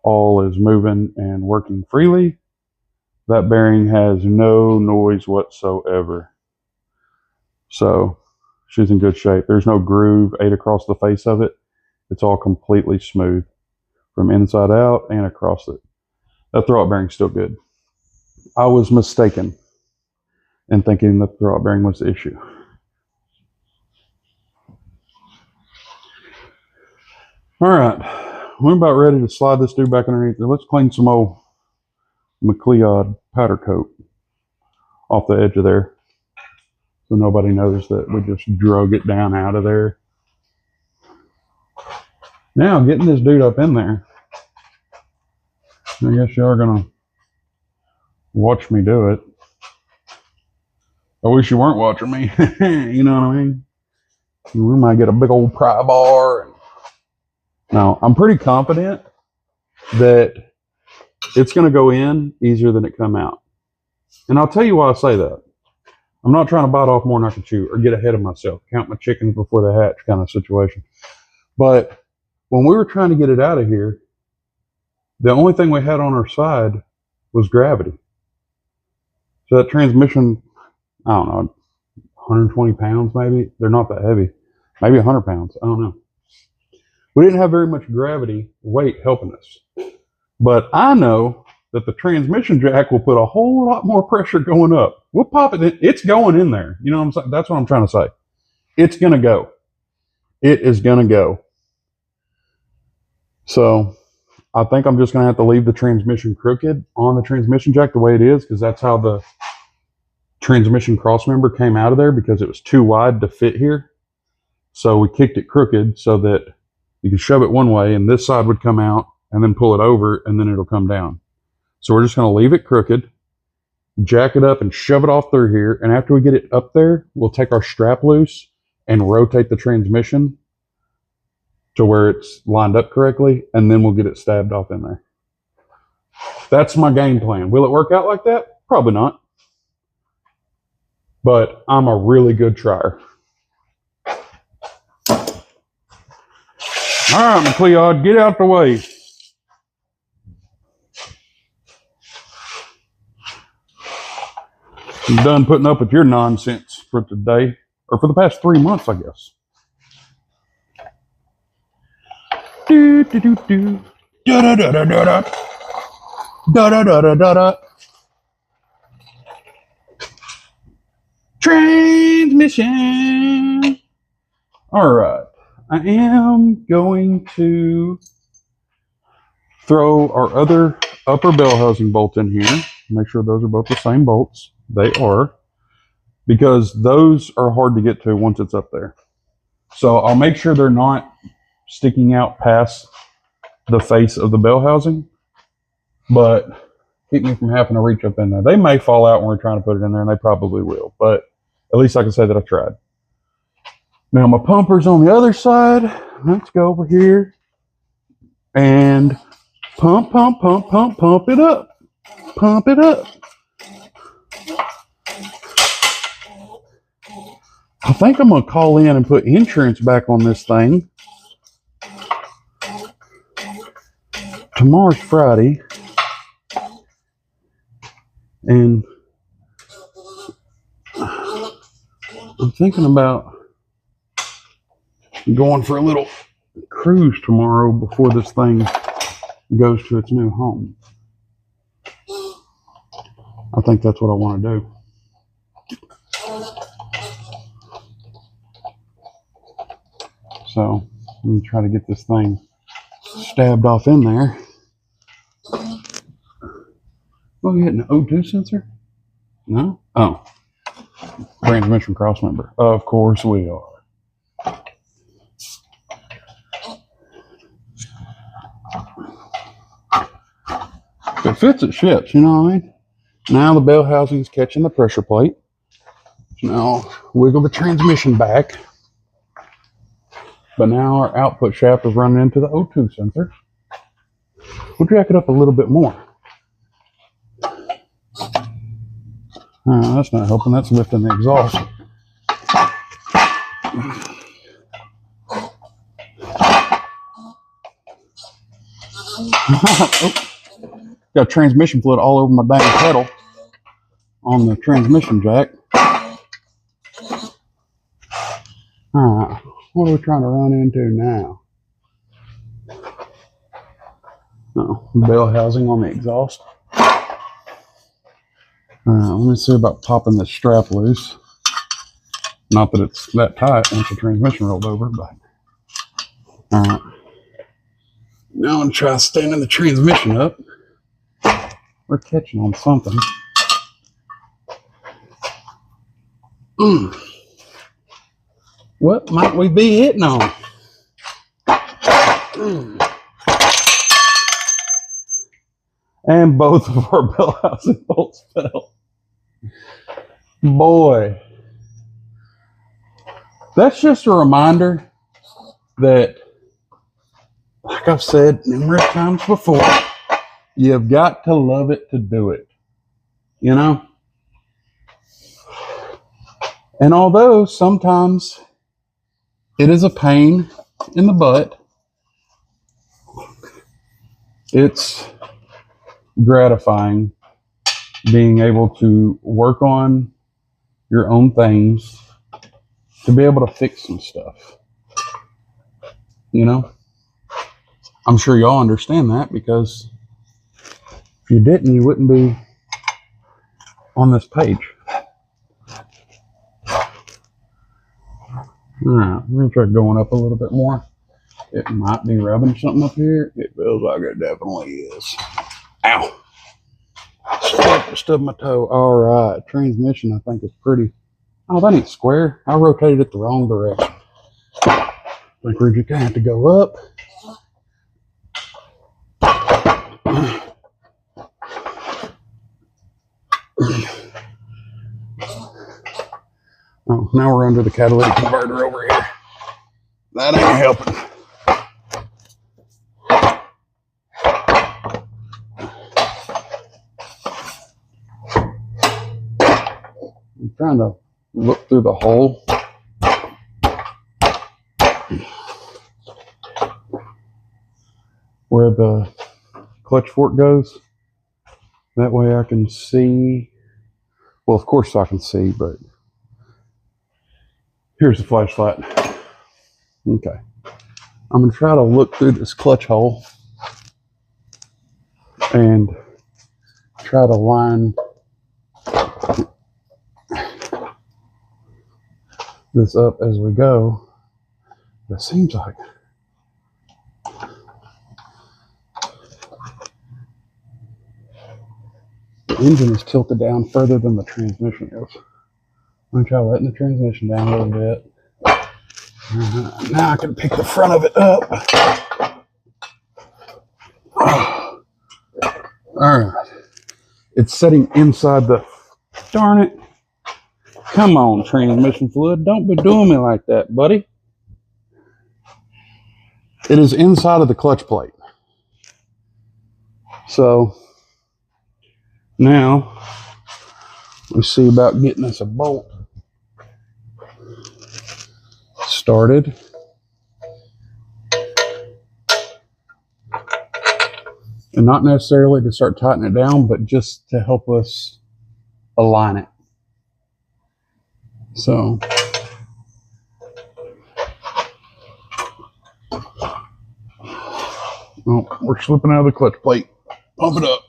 A: all is moving and working freely. That bearing has no noise whatsoever. So she's in good shape. There's no groove ate across the face of it. It's all completely smooth from inside out and across it. That throwout bearing's still good. I was mistaken in thinking that the throwout bearing was the issue. All right, we're about ready to slide this dude back underneath. Let's clean some old McLeod powder coat off the edge of there, so nobody knows that we just drug it down out of there. Now, getting this dude up in there, I guess y'all are gonna watch me do it. I wish you weren't watching me. You know what I mean? We might get a big old pry bar. Now, I'm pretty confident that it's going to go in easier than it come out. And I'll tell you why I say that. I'm not trying to bite off more than I can chew or get ahead of myself, count my chickens before they hatch kind of situation. But when we were trying to get it out of here, the only thing we had on our side was gravity. So that transmission, I don't know, 120 pounds maybe? They're not that heavy. Maybe 100 pounds. I don't know. We didn't have very much gravity weight helping us. But I know that the transmission jack will put a whole lot more pressure going up. We'll pop it in. It's going in there. You know what I'm saying? That's what I'm trying to say. It's going to go. It is going to go. So I think I'm just going to have to leave the transmission crooked on the transmission jack the way it is, because that's how the transmission cross member came out of there, because it was too wide to fit here. So we kicked it crooked so that you could shove it one way and this side would come out and then pull it over and then it'll come down. So we're just going to leave it crooked, jack it up and shove it off through here. And after we get it up there, we'll take our strap loose and rotate the transmission to where it's lined up correctly. And then we'll get it stabbed off in there. That's my game plan. Will it work out like that? Probably not. But I'm a really good trier. All right, McLeod, get out the way. I'm done putting up with your nonsense for today, or for the past 3 months, I guess. Do do do do. Da da da da da da. Da da da da da da. Transmission. All right. I am going to throw our other upper bell housing bolt in here. Make sure those are both the same bolts. They are, because those are hard to get to once it's up there. So I'll make sure they're not sticking out past the face of the bell housing, but keep me from having to reach up in there. They may fall out when we're trying to put it in there, and they probably will, but at least I can say that I tried. Now my pumper's on the other side. Let's go over here and pump, pump, pump, pump, pump it up. Pump it up. I think I'm going to call in and put insurance back on this thing. Tomorrow's Friday. And I'm thinking about going for a little cruise tomorrow before this thing goes to its new home. I think that's what I want to do. So I'm going to try to get this thing stabbed off in there. Oh, you hitting an O2 sensor? No? Oh. Transmission cross member. Of course we are. If it fits, it ships, you know what I mean? Now the bell housing is catching the pressure plate. Now wiggle the transmission back. But now our output shaft is running into the O2 sensor. We'll jack it up a little bit more. That's not helping. That's lifting the exhaust.
B: Got transmission fluid all over my dang pedal on the transmission jack. Alright, what are we trying to run into now? Oh, bell housing on the exhaust. Alright, let me see about popping this strap loose. Not that it's that tight once the transmission rolled over, but alright. Now I'm gonna try standing the transmission up. We're catching on something. What might we be hitting on? And both of our bell housing bolts fell. Boy. That's just a reminder that, like I've said numerous times before, you've got to love it to do it. You know? And although sometimes it is a pain in the butt, it's gratifying being able to work on your own things, to be able to fix some stuff. You know? I'm sure y'all understand that, because if you didn't, you wouldn't be on this page. Alright, I'm going to try going up a little bit more. It might be rubbing something up here. It feels like it definitely is. Ow! Stubbed my toe. Alright, transmission I think is pretty. Oh, that ain't square. I rotated it the wrong direction. I think we're just going to have to go up. Oh, now we're under the catalytic converter over here. That ain't helping. I'm trying to look through the hole. Where the clutch fork goes. That way I can see. Well, of course I can see, but here's the flashlight. Okay. I'm going to try to look through this clutch hole and try to line this up as we go. It seems like the engine is tilted down further than the transmission is. I'm going to try letting the transmission down a little bit. Now I can pick the front of it up. Alright. It's sitting inside the... Darn it. Come on, transmission fluid. Don't be doing me like that, buddy. It is inside of the clutch plate. So, now, we see about getting us a bolt started. And not necessarily to start tightening it down, but just to help us align it. So, oh, we're slipping out of the clutch plate. Pump it up.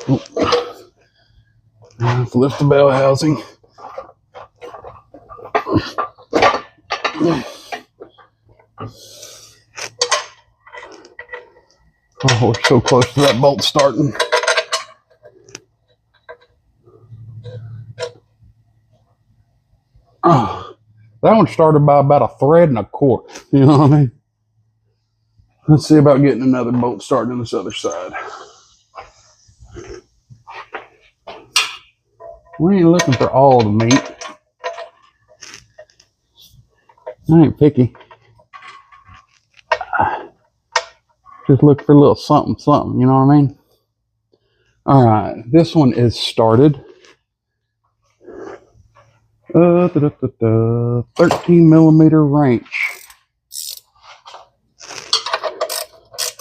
B: Oh. Now I have to lift the bell housing. Oh, we're so close to that bolt starting. Oh, that one started by about a thread and a quarter. You know what I mean? Let's see about getting another bolt starting on this other side. We ain't looking for all the meat. I ain't picky. Just look for a little something, something, you know what I mean? Alright, this one is started. 13 millimeter wrench.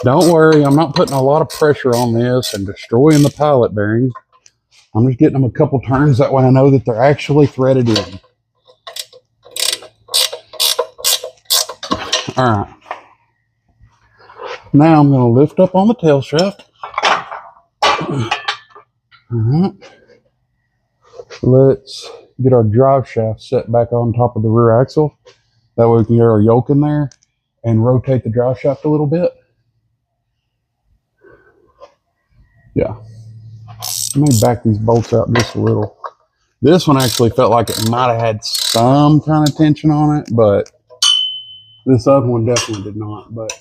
B: Don't worry, I'm not putting a lot of pressure on this and destroying the pilot bearing. I'm just getting them a couple turns, that way I know that they're actually threaded in. All right. Now I'm going to lift up on the tail shaft. All right. Let's get our drive shaft set back on top of the rear axle. That way we can get our yoke in there and rotate the drive shaft a little bit. Yeah. Let me back these bolts out just a little. This one actually felt like it might have had some kind of tension on it, but this other one definitely did not. But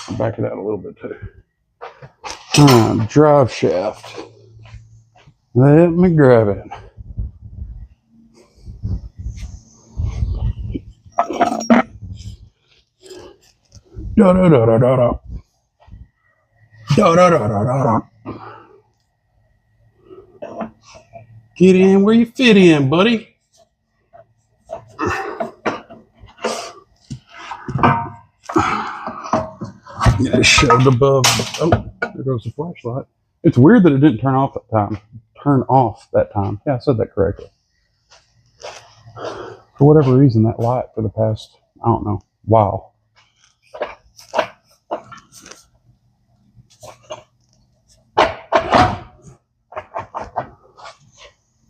B: I'll back it out a little bit too. Drive shaft. Let me grab it. Da da da da da da. Da da da da da da. Get in where you fit in, buddy. Get it shoved above. Oh, there goes the flashlight. It's weird that it didn't turn off that time. Yeah, I said that correctly. For whatever reason, that light for the past, I don't know, while.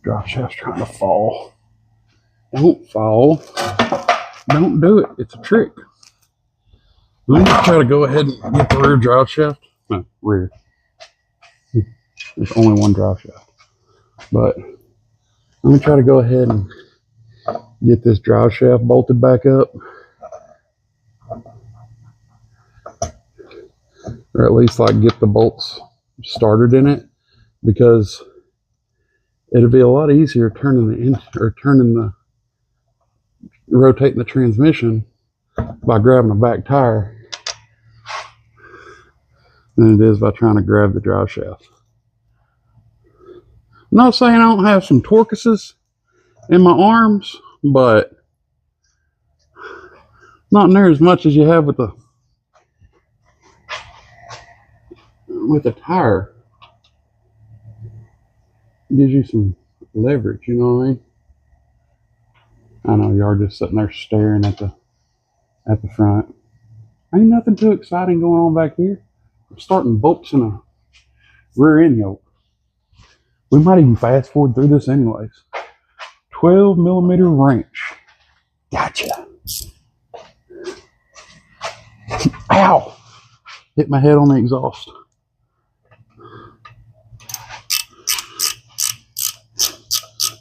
B: Drive shaft's trying to fall. Don't fall. Don't do it. It's a trick. Let me try to go ahead and get the rear drive shaft. No, rear. There's only one drive shaft. But let me try to go ahead and get this drive shaft bolted back up. Or at least like get the bolts started in it, because it'll be a lot easier rotating the transmission by grabbing the back tire than it is by trying to grab the drive shaft. I'm not saying I don't have some torqueuses in my arms, but not near as much as you have with the tire. It gives you some leverage, you know what I mean? I know y'all just sitting there staring at the front. Ain't nothing too exciting going on back here. I'm starting bolts in a rear end yoke. We might even fast forward through this anyways. 12mm wrench. Gotcha. Ow! Hit my head on the exhaust.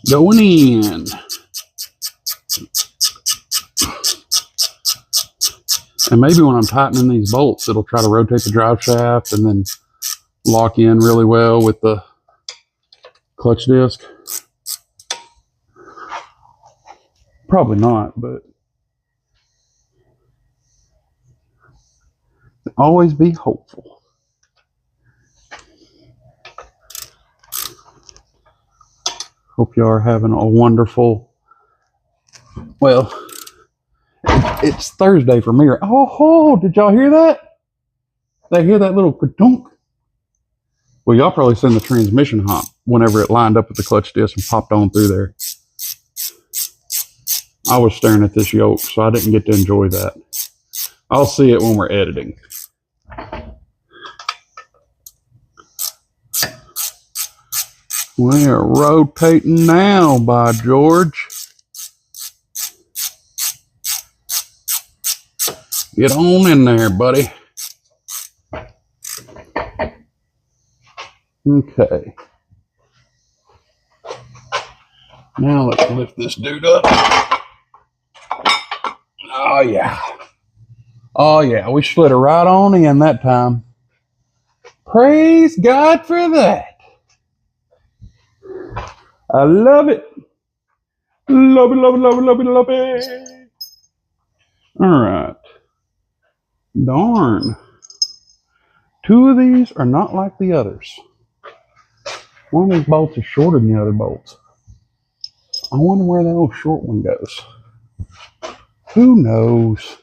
B: Going in. And maybe when I'm tightening these bolts, it'll try to rotate the drive shaft and then lock in really well with the clutch disc. Probably not, but always be hopeful. Hope you are having a wonderful, well, it's Thursday for me. Oh, did y'all hear that? They hear that little ka-dunk? Well, y'all probably seen the transmission hop whenever it lined up with the clutch disc and popped on through there. I was staring at this yoke, so I didn't get to enjoy that. I'll see it when we're editing. We are rotating now, by George. Get on in there, buddy. Okay. Now let's lift this dude up. Oh yeah. Oh yeah, we slid her right on in that time. Praise God for that. I love it. Love it, love it, love it, love it, love it. All right. Darn. Two of these are not like the others. One of these bolts is shorter than the other bolts. I wonder where that little short one goes. Who knows?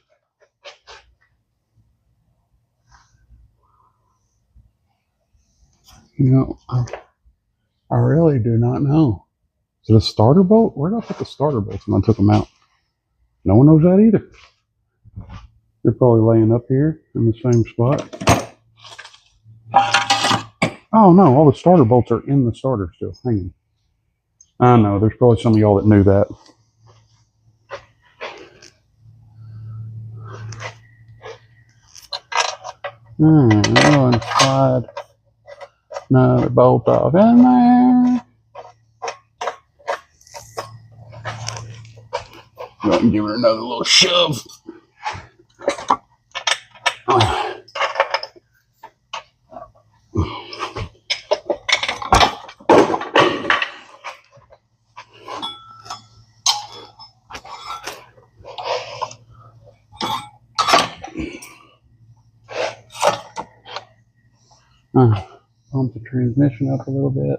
B: You know, I really do not know. Is it a starter bolt? Where did I put the starter bolts when I took them out? No one knows that either. They're probably laying up here in the same spot. Oh no, all the starter bolts are in the starter still hanging. I know, there's probably some of y'all that knew that. I'll slide another bolt off in there. Go ahead and give it another little shove. Pump the transmission up a little bit.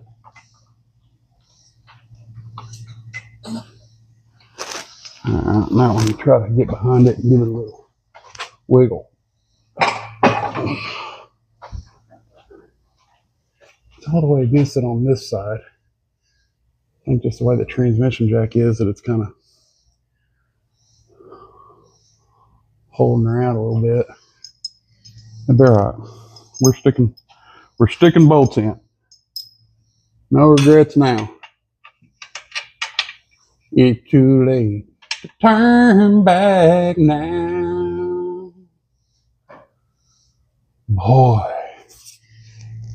B: Now when you try to get behind it and give it a little wiggle. It's all the way against it on this side. I think just the way the transmission jack is, that it's kind of holding her out a little bit. It'll be all right. We're sticking bolts in. No regrets now. It's too late to turn back now. Boy,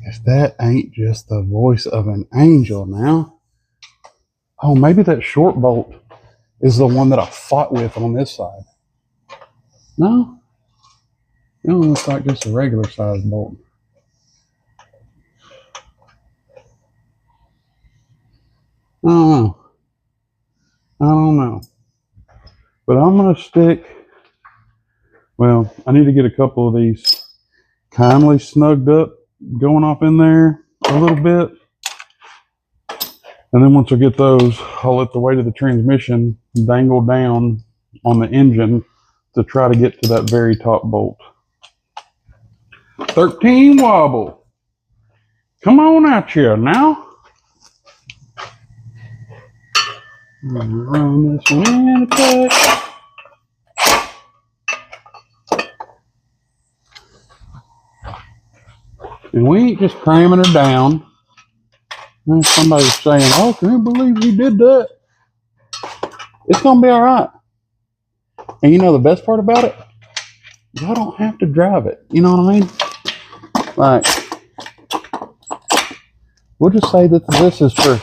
B: if that ain't just the voice of an angel now. Oh, maybe that short bolt is the one that I fought with on this side. No? It looks like just a regular sized bolt. I don't know. But I'm going to stick, well, I need to get a couple of these kindly snugged up, going off in there a little bit. And then once I get those, I'll let the weight of the transmission dangle down on the engine to try to get to that very top bolt. 13 wobble. Come on out here now. Run this one in a cut. And we ain't just cramming her down. And somebody's saying, oh, can you believe you did that? It's going to be all right. And you know the best part about it? Y'all don't have to drive it. You know what I mean? Like, we'll just say that this is for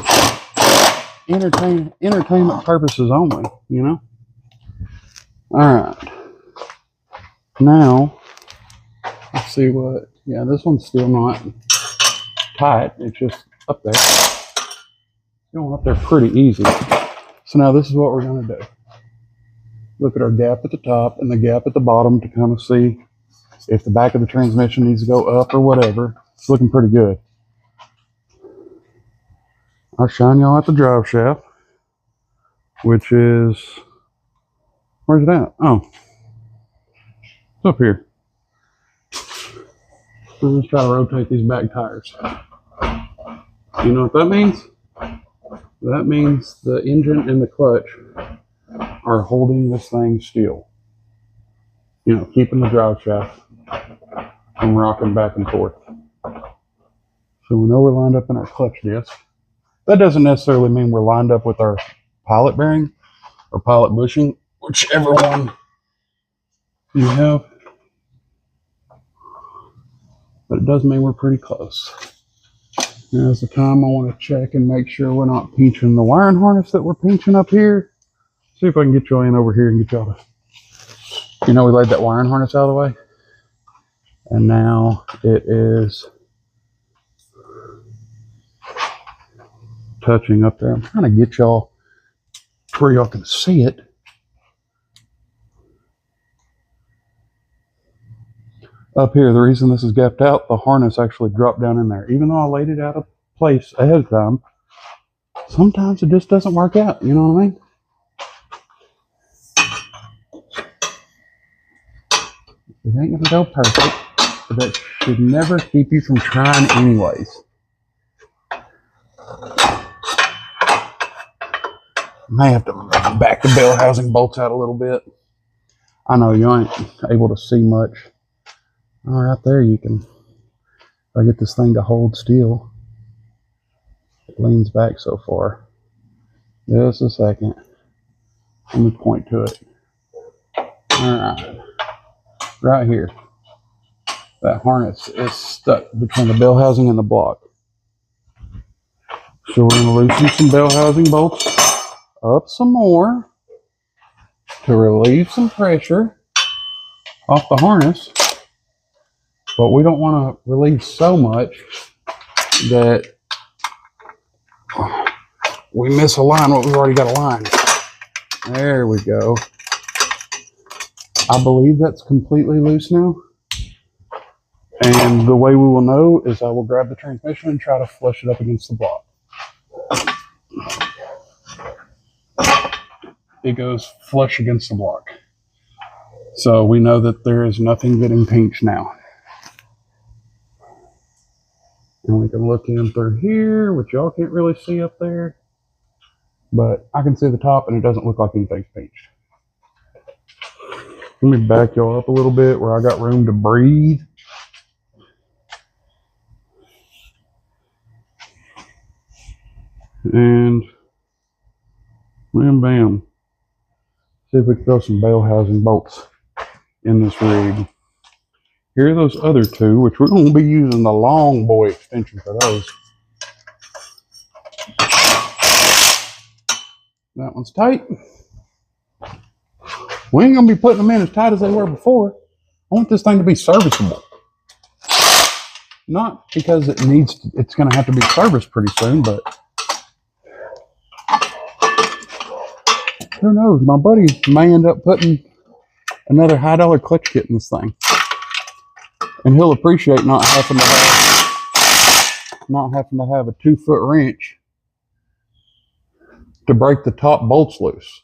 B: entertainment purposes only, you know? All right. Now, let's see what, yeah, this one's still not tight. It's just up there. It's going up there pretty easy. So now this is what we're going to do. Look at our gap at the top and the gap at the bottom to kind of see if the back of the transmission needs to go up or whatever. It's looking pretty good. I'll shine y'all at the drive shaft, which is, where's it at? Oh, it's up here. Let's try to rotate these back tires. You know what that means? That means the engine and the clutch are holding this thing still. You know, keeping the drive shaft from rocking back and forth. So we know we're lined up in our clutch disc. That doesn't necessarily mean we're lined up with our pilot bearing or pilot bushing, whichever one you have. But it does mean we're pretty close. Now's the time I want to check and make sure we're not pinching the wiring harness that we're pinching up here. See if I can get y'all in over here and get y'all to, you know, we laid that wiring harness out of the way. And now it is touching up there. I'm trying to get y'all to where y'all can see it. Up here, the reason this is gapped out, the harness actually dropped down in there. Even though I laid it out of place ahead of time, sometimes it just doesn't work out, you know what I mean? It ain't gonna go perfect, but that should never keep you from trying anyways. May have to back the bell housing bolts out a little bit. I know you ain't able to see much. Oh, right there you can, if I get this thing to hold still, it leans back so far. Just a second. Let me point to it. Alright. Right here. That harness is stuck between the bell housing and the block. So we're going to loosen some bell housing bolts up some more to relieve some pressure off the harness. But we don't want to relieve so much that we misalign what we've already got aligned. There we go. I believe that's completely loose now. And the way we will know is I will grab the transmission and try to flush it up against the block. It goes flush against the block. So we know that there is nothing getting pinched now. And we can look in through here, which y'all can't really see up there. But I can see the top and it doesn't look like anything's pinched. Let me back y'all up a little bit where I got room to breathe. And bam, bam. See if we can throw some bell housing bolts in this rig. Here are those other two, which we're going to be using the long boy extension for those. That one's tight. We ain't going to be putting them in as tight as they were before. I want this thing to be serviceable. Not because it's going to have to be serviced pretty soon, but who knows? My buddy may end up putting another high-dollar clutch kit in this thing. And he'll appreciate not having to have a 2-foot wrench to break the top bolts loose.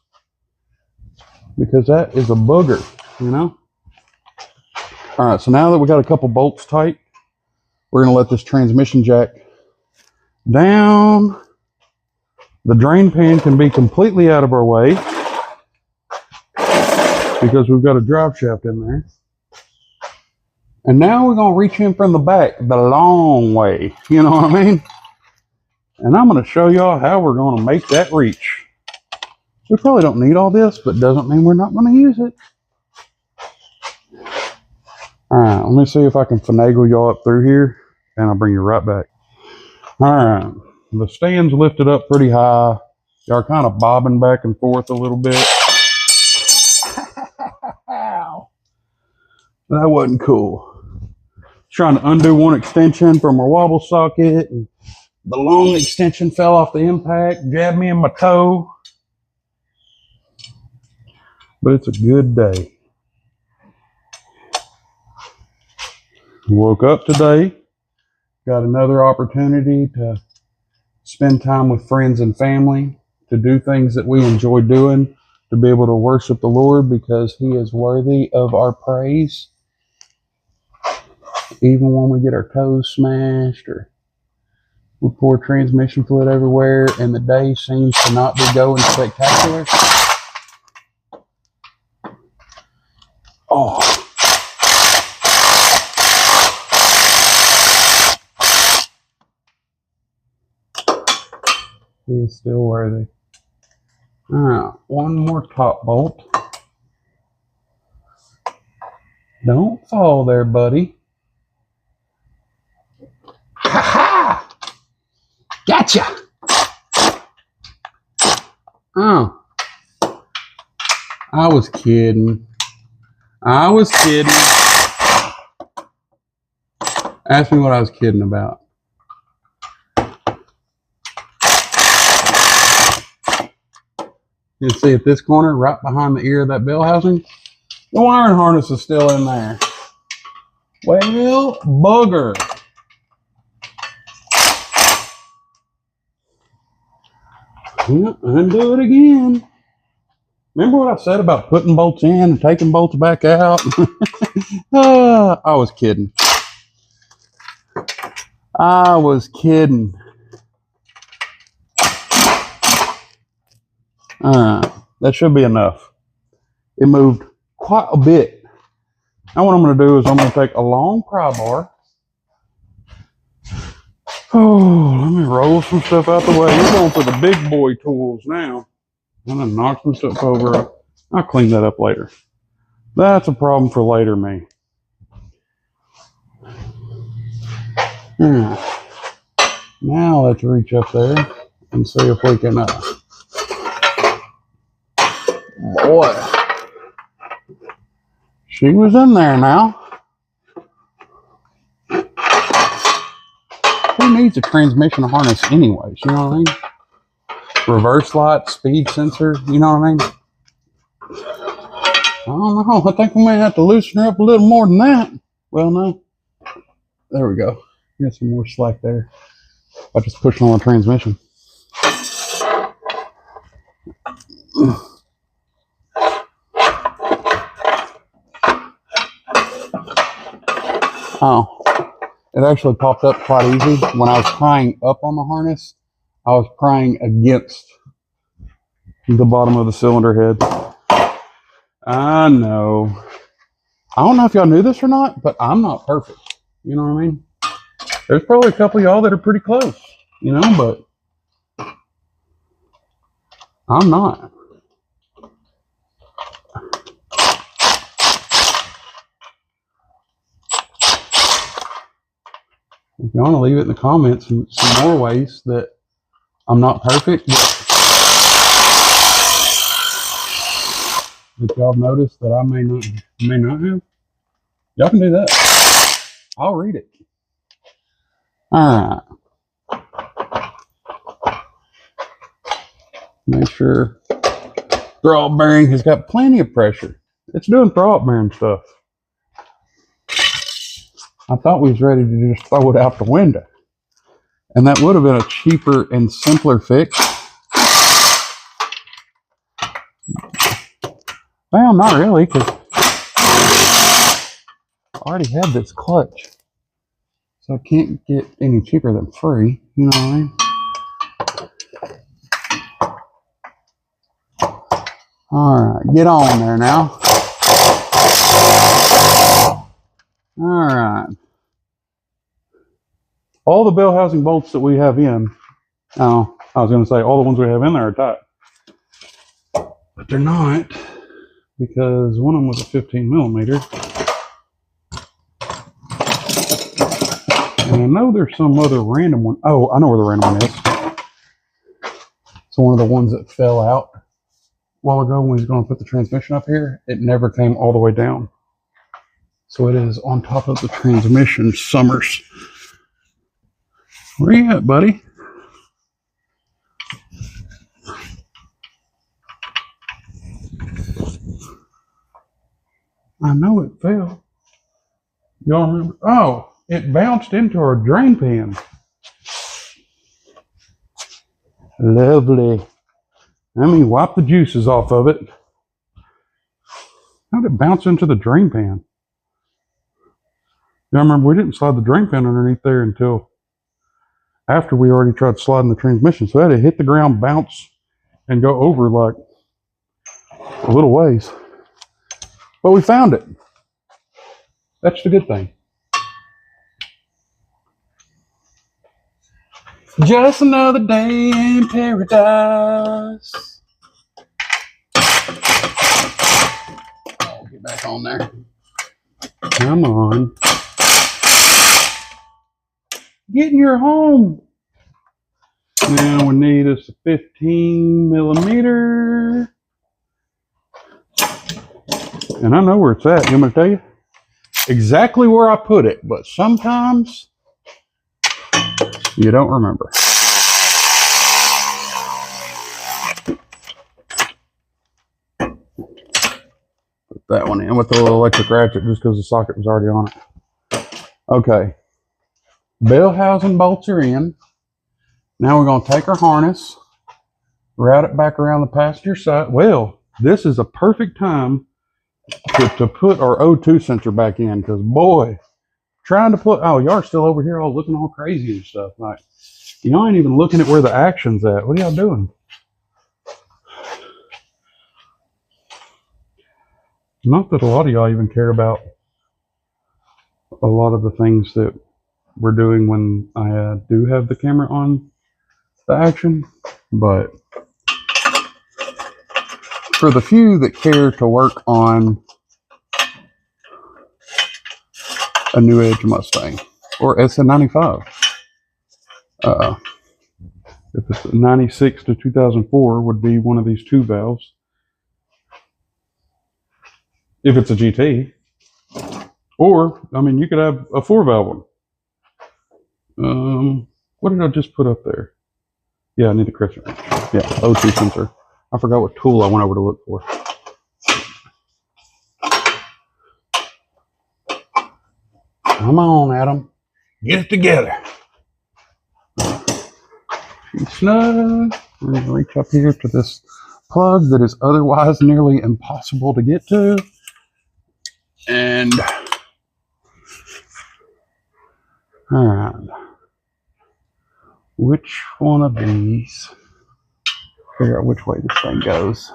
B: Because that is a booger, you know? All right, so now that we got a couple bolts tight, we're going to let this transmission jack down. The drain pan can be completely out of our way because we've got a drive shaft in there. And now we're going to reach in from the back the long way. You know what I mean? And I'm going to show y'all how we're going to make that reach. We probably don't need all this, but doesn't mean we're not going to use it. All right, let me see if I can finagle y'all up through here, and I'll bring you right back. All right, the stand's lifted up pretty high. Y'all are kind of bobbing back and forth a little bit. Ow. That wasn't cool. Trying to undo one extension from our wobble socket, and the long extension fell off the impact, jabbed me in my toe. But it's a good day. Woke up today, got another opportunity to spend time with friends and family, to do things that we enjoy doing, to be able to worship the Lord because He is worthy of our praise. Even when we get our toes smashed or we pour transmission fluid everywhere and the day seems to not be going spectacular. Oh. He is still worthy. All right, one more top bolt. Don't fall there, buddy. Ha ha! Gotcha! Oh. I was kidding. I was kidding. Ask me what I was kidding about. You can see at this corner, right behind the ear of that bell housing, the wiring harness is still in there. Well, bugger. Yeah, undo it again. Remember what I said about putting bolts in and taking bolts back out? I was kidding. I was kidding. Alright, that should be enough. It moved quite a bit. Now what I'm going to do is I'm going to take a long pry bar. Oh, let me roll some stuff out the way. We're going for the big boy tools now. I'm going to knock some stuff over. I'll clean that up later. That's a problem for later me. Now let's reach up there and see if we can, boy, she was in there now. Who needs a transmission harness anyways, you know what I mean? Reverse light, speed sensor, you know what I mean? I don't know, I think we may have to loosen her up a little more than that. Well, no. There we go. Got some more slack there. I just pushed on the transmission. Oh, it actually popped up quite easy. When I was prying up on the harness, I was prying against the bottom of the cylinder head. I know. I don't know if y'all knew this or not, but I'm not perfect. You know what I mean? There's probably a couple of y'all that are pretty close, you know, but I'm not. If you want to leave it in the comments some more ways that I'm not perfect, if y'all noticed that I may not have, y'all can do that. I'll read it. All right. Make sure throttle bearing has got plenty of pressure. It's doing throttle bearing stuff. I thought we was ready to just throw it out the window. And that would have been a cheaper and simpler fix. Well, not really, because I already had this clutch. So I can't get any cheaper than free. You know what I mean? Alright, get on there now. Alright. All the bell housing bolts that we have in, oh, I was going to say all the ones we have in there are tight. But they're not, because one of them was a 15 millimeter. And I know there's some other random one. Oh, I know where the random one is. It's one of the ones that fell out a while ago when we was going to put the transmission up here. It never came all the way down. So it is on top of the transmission Summers. Where you at, buddy? I know it fell. Y'all remember? Oh, it bounced into our drain pan. Lovely. Let me wipe the juices off of it. How did it bounce into the drain pan? Y'all remember we didn't slide the drain pan underneath there until after we already tried sliding the transmission. So it had to hit the ground, bounce, and go over like a little ways. But we found it. That's the good thing. Just another day in paradise. I'll get back on there. Come on. Get in your home. Now we need us a 15 millimeter. And I know where it's at. You want me to tell you? Exactly where I put it. But sometimes you don't remember. Put that one in with the little electric ratchet just because the socket was already on it. Okay. Bell housing bolts are in. Now we're going to take our harness, route it back around the passenger side. Well, this is a perfect time to put our O2 sensor back in, because boy, trying to put, oh, y'all are still over here all looking all crazy and stuff. Like, y'all ain't even looking at where the action's at. What are y'all doing?
A: Not that a lot of y'all even care about a lot of the things that we're doing when I do have the camera on the action, but for the few that care to work on a New Edge Mustang or SN95, if it's a 96 to 2004 would be one of these 2 valves. If it's a GT, or I mean, you could have a 4 valve one. What did I just put up there? Yeah, I need the crescent wrench. Yeah, O2 sensor. I forgot what tool I went over to look for. Come on, Adam. Get it together. She's snug. We're going to reach up here to this plug that is otherwise nearly impossible to get to. And, all right. Which one of these? Figure out which way this thing goes.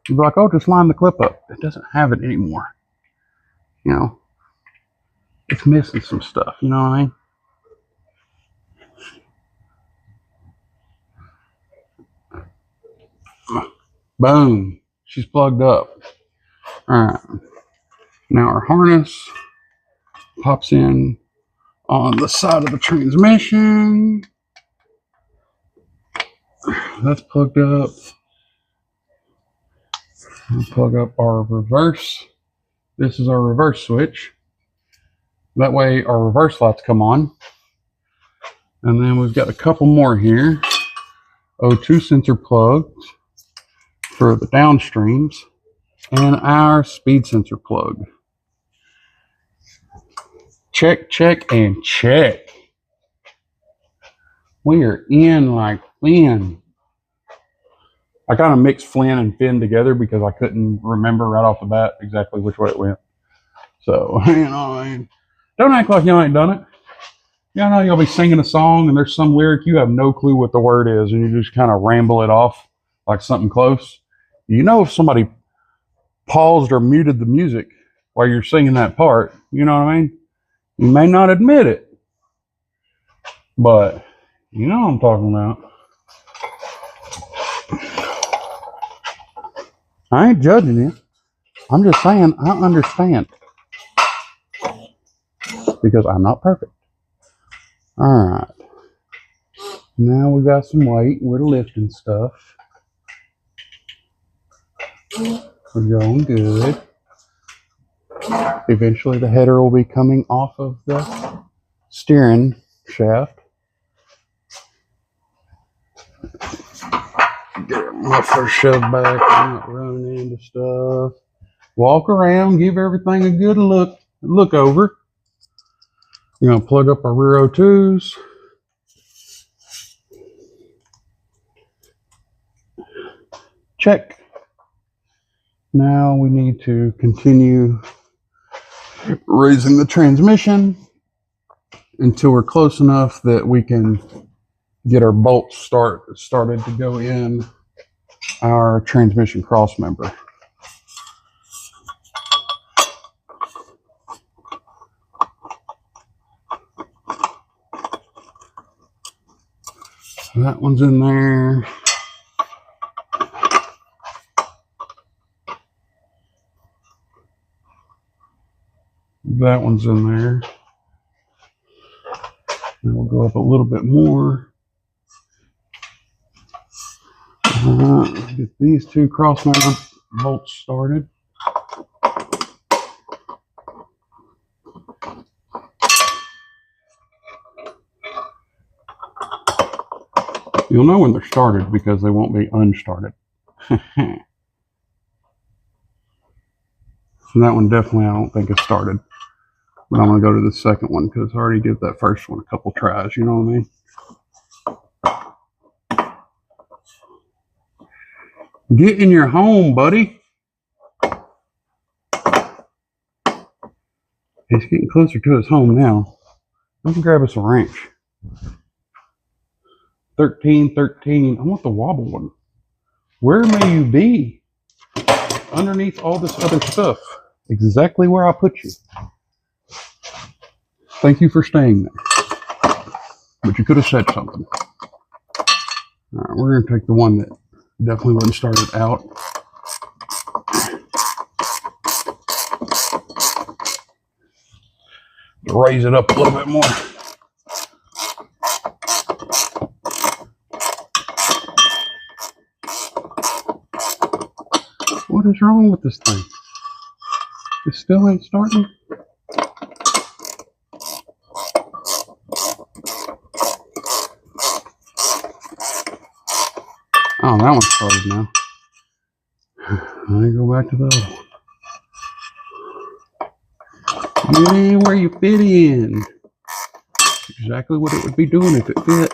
A: You'd be like, oh, just line the clip up. It doesn't have it anymore. You know, it's missing some stuff. You know what I mean? Boom. She's plugged up. All right. Now our harness pops in on the side of the transmission. That's plugged up. We'll plug up our reverse. This is our reverse switch. That way our reverse lights come on. And then we've got a couple more here. O2 sensor plugs for the downstreams. And our speed sensor plug. Check, check, and check. We are in like Flynn. I kind of mixed Flynn and Finn together because I couldn't remember right off the bat exactly which way it went. So, you know, I mean, don't act like y'all ain't done it. You know, you'll be singing a song and there's some lyric you have no clue what the word is and you just kind of ramble it off like something close. You know, if somebody paused or muted the music while you're singing that part, you know what I mean? You may not admit it, but you know what I'm talking about. I ain't judging you. I'm just saying I understand. Because I'm not perfect. Alright. Now we got some weight. We're lifting stuff. We're going good. Eventually the header will be coming off of the steering shaft. Get our muffler shoved back, not running into stuff. Walk around, give everything a good look over. We're going to plug up our rear O2s. Check. Now we need to continue raising the transmission until we're close enough that we can get our bolts started to go in our transmission cross member. That one's in there. That one's in there. And we'll go up a little bit more. Get these two cross member bolts started. You'll know when they're started because they won't be unstarted. So that one definitely I don't think is started. But I'm going to go to the second one because I already did that first one a couple tries, you know what I mean? Get in your home, buddy. He's getting closer to his home now. I can grab us a wrench. 13, 13. I want the wobble one. Where may you be?
B: underneath all this other stuff, exactly where I put you. Thank you for staying there. But you could have said something. All right, we're going to take the one that definitely wasn't started out. Raise it up a little bit more. What is wrong with this thing? It still ain't starting? Oh, that one's started now. Let me go back to the other one. You ain't where you fit in. Exactly what it would be doing if it fit.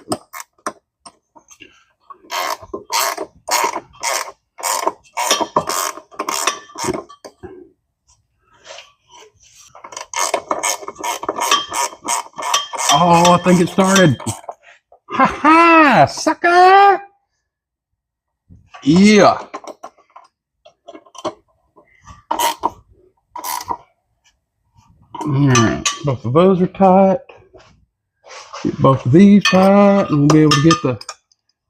B: Oh, I think it started. Ha ha, sucker! Yeah. Alright, both of those are tight. Get both of these tight, and we'll be able to get the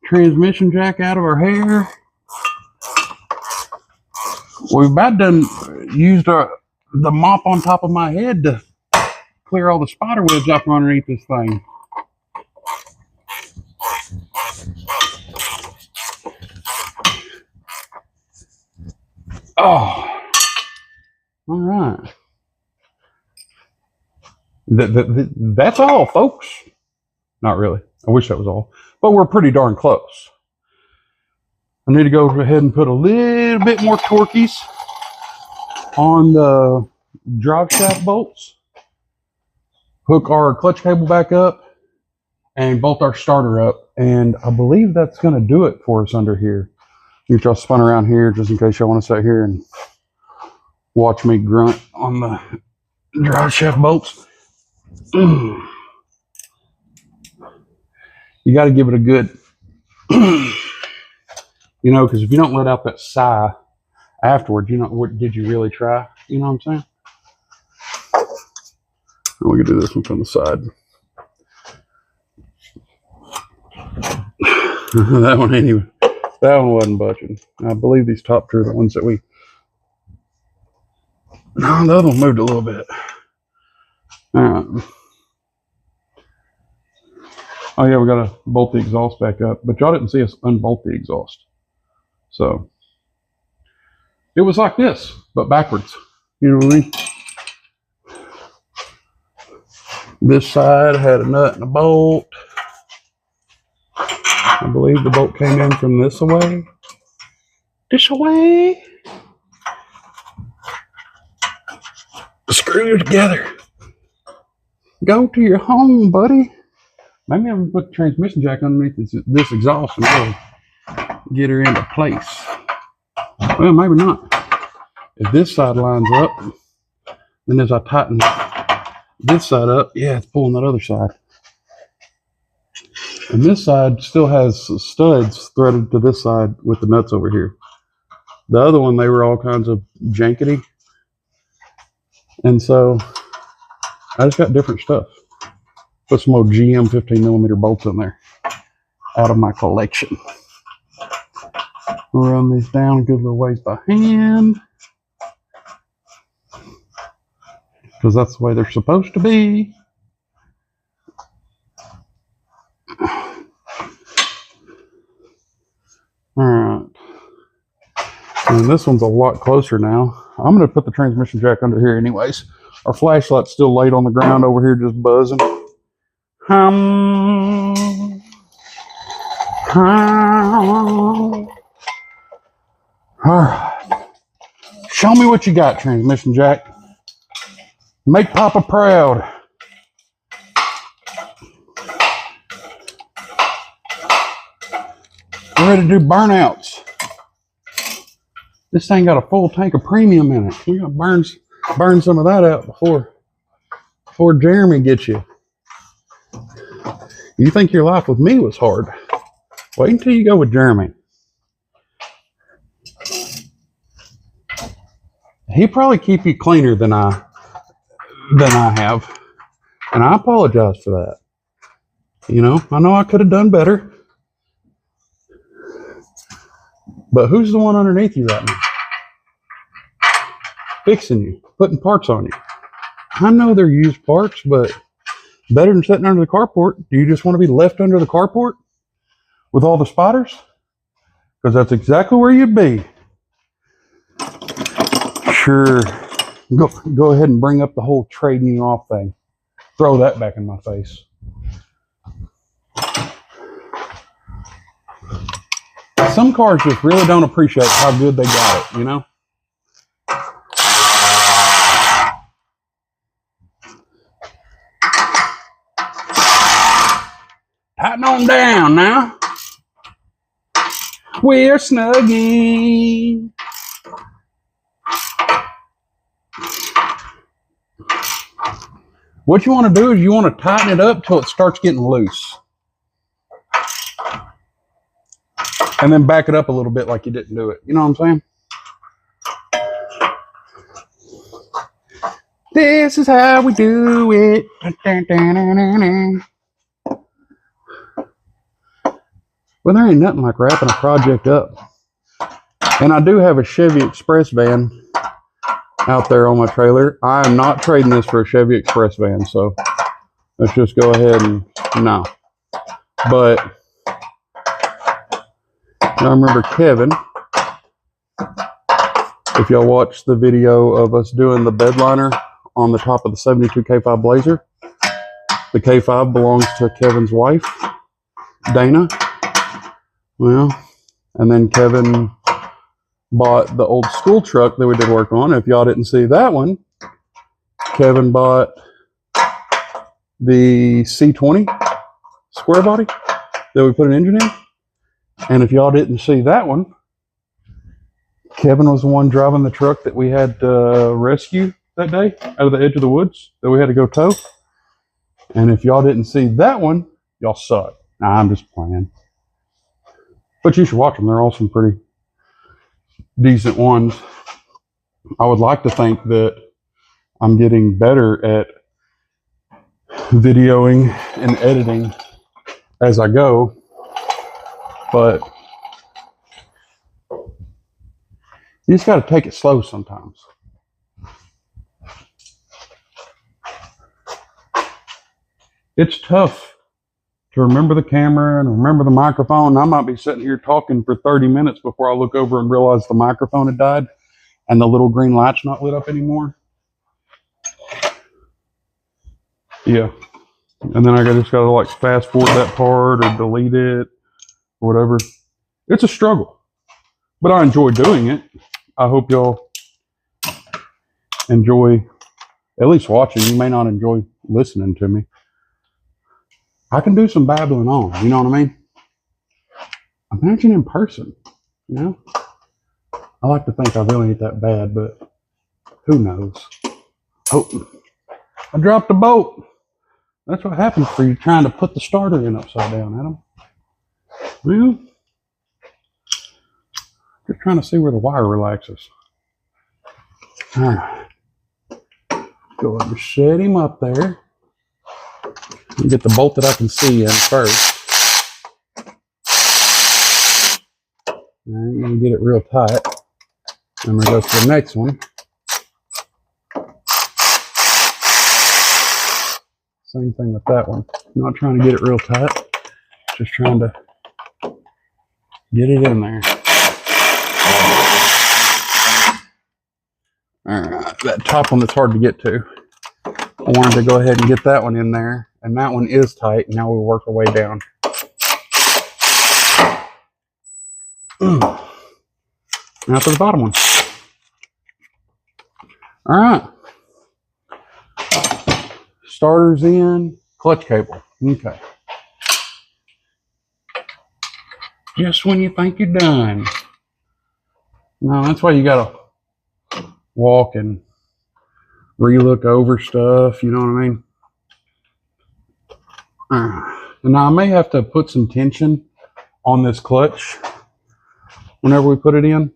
B: transmission jack out of our hair. We've about done used the mop on top of my head to clear all the spider webs up from underneath this thing. Oh, all right. That's all, folks. Not really. I wish that was all, but we're pretty darn close. I need to go ahead and put a little bit more Torqueys on the drive shaft bolts, hook our clutch cable back up, and bolt our starter up. And I believe that's going to do it for us under here. Get y'all spun around here just in case y'all want to sit here and watch me grunt on the drive shaft bolts. You got to give it a good, because if you don't let out that sigh afterwards, what did you really try? You know what I'm saying? We can do this one from the side. That one anyway. That one wasn't budging. I believe these top two are the ones that we. No, the other one moved a little bit. All right. Oh yeah, we got to bolt the exhaust back up, but y'all didn't see us unbolt the exhaust. So it was like this, but backwards. You know what I mean? This side had a nut and a bolt. I believe the bolt came in from this away. This away. Screw it together. Go to your home, buddy. Maybe I'm gonna put the transmission jack underneath this exhaust and really get her into place. Well, maybe not. If this side lines up, then as I tighten this side up, yeah, it's pulling that other side. And this side still has studs threaded to this side with the nuts over here. The other one, they were all kinds of jankety. And so I just got different stuff. Put some old GM 15mm bolts in there out of my collection. We'll run these down a good little ways by hand, because that's the way they're supposed to be. All right. And this one's a lot closer now. I'm going to put the transmission jack under here anyways. Our flashlight's still laid on the ground over here just buzzing. All right. Show me what you got, transmission jack. Make Papa proud. We're ready to do burnouts. This thing got a full tank of premium in it. We gotta burn some of that out before Jeremy gets you. You think your life with me was hard? Wait until you go with Jeremy. He probably keep you cleaner than I have, and I apologize for that. You know I could have done better, but who's the one underneath you right now, fixing you, putting parts on you? I know they're used parts, but better than sitting under the carport. Do you just want to be left under the carport with all the spotters? Because that's exactly where you'd be. Sure. Go ahead and bring up the whole trading you off thing. Throw that back in my face. Some cars just really don't appreciate how good they got it, you know? Tighten on down now. We're snugging. What you want to do is you want to tighten it up till it starts getting loose. And then back it up a little bit like you didn't do it. You know what I'm saying? This is how we do it. Well, there ain't nothing like wrapping a project up. And I do have a Chevy Express van out there on my trailer. I am not trading this for a Chevy Express van, so let's just go ahead and no. But I remember Kevin, if y'all watched the video of us doing the bed liner on the top of the 72 K5 Blazer, the K5 belongs to Kevin's wife, Dana. Well, and then Kevin bought the old school truck that we did work on. If y'all didn't see that one, Kevin bought the C20 square body that we put an engine in. And if y'all didn't see that one, Kevin was the one driving the truck that we had to rescue that day out of the edge of the woods that we had to go tow. And if y'all didn't see that one, y'all suck. Nah, I'm just playing. But you should watch them. They're all some pretty decent ones. I would like to think that I'm getting better at videoing and editing as I go, but you just got to take it slow sometimes. It's tough to remember the camera and remember the microphone. I might be sitting here talking for 30 minutes before I look over and realize the microphone had died and the little green light's not lit up anymore. Yeah. And then I just gotta like fast forward that part or delete it or whatever. It's a struggle, but I enjoy doing it. I hope y'all enjoy at least watching. You may not enjoy listening to me. I can do some babbling on, you know what I mean? Imagine in person, you know? I like to think I really ain't that bad, but who knows? Oh, I dropped the bolt. That's what happens for you trying to put the starter in upside down, Adam. Well, just trying to see where the wire relaxes. All right. Go ahead and set him up there. Get the bolt that I can see in first. I'm going to get it real tight. I'm going to go to the next one. Same thing with that one. I'm not trying to get it real tight. Just trying to get it in there. Alright, that top one that's hard to get to. I wanted to go ahead and get that one in there. And that one is tight. Now we'll work our way down. Now to the bottom one. All right. Starter's in. Clutch cable. Okay. Just when you think you're done. No, that's why you gotta walk and re-look over stuff. You know what I mean? And now I may have to put some tension on this clutch whenever we put it in.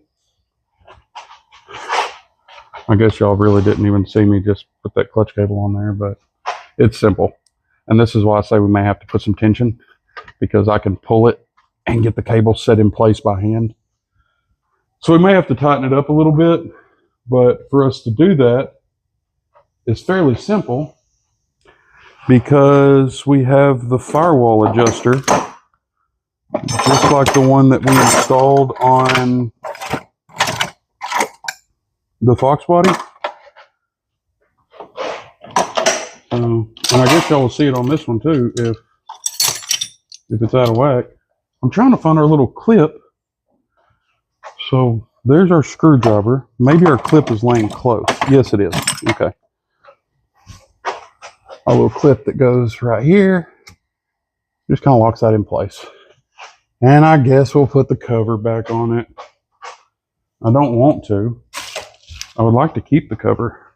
A: I guess y'all really didn't even see me just put that clutch cable on there, but it's simple. And this is why I say we may have to put some tension, because I can pull it and get the cable set in place by hand. So we may have to tighten it up a little bit, but for us to do that, it's fairly simple because we have the firewall adjuster, just like the one that we installed on the Fox body. And I guess y'all will see it on this one too if it's out of whack. I'm trying to find our little clip. So there's our screwdriver. Maybe our clip is laying close. Yes, it is. Okay. Our little clip that goes right here just kind of locks that in place. And I guess we'll put the cover back on it. I don't want to. I would like to keep the cover.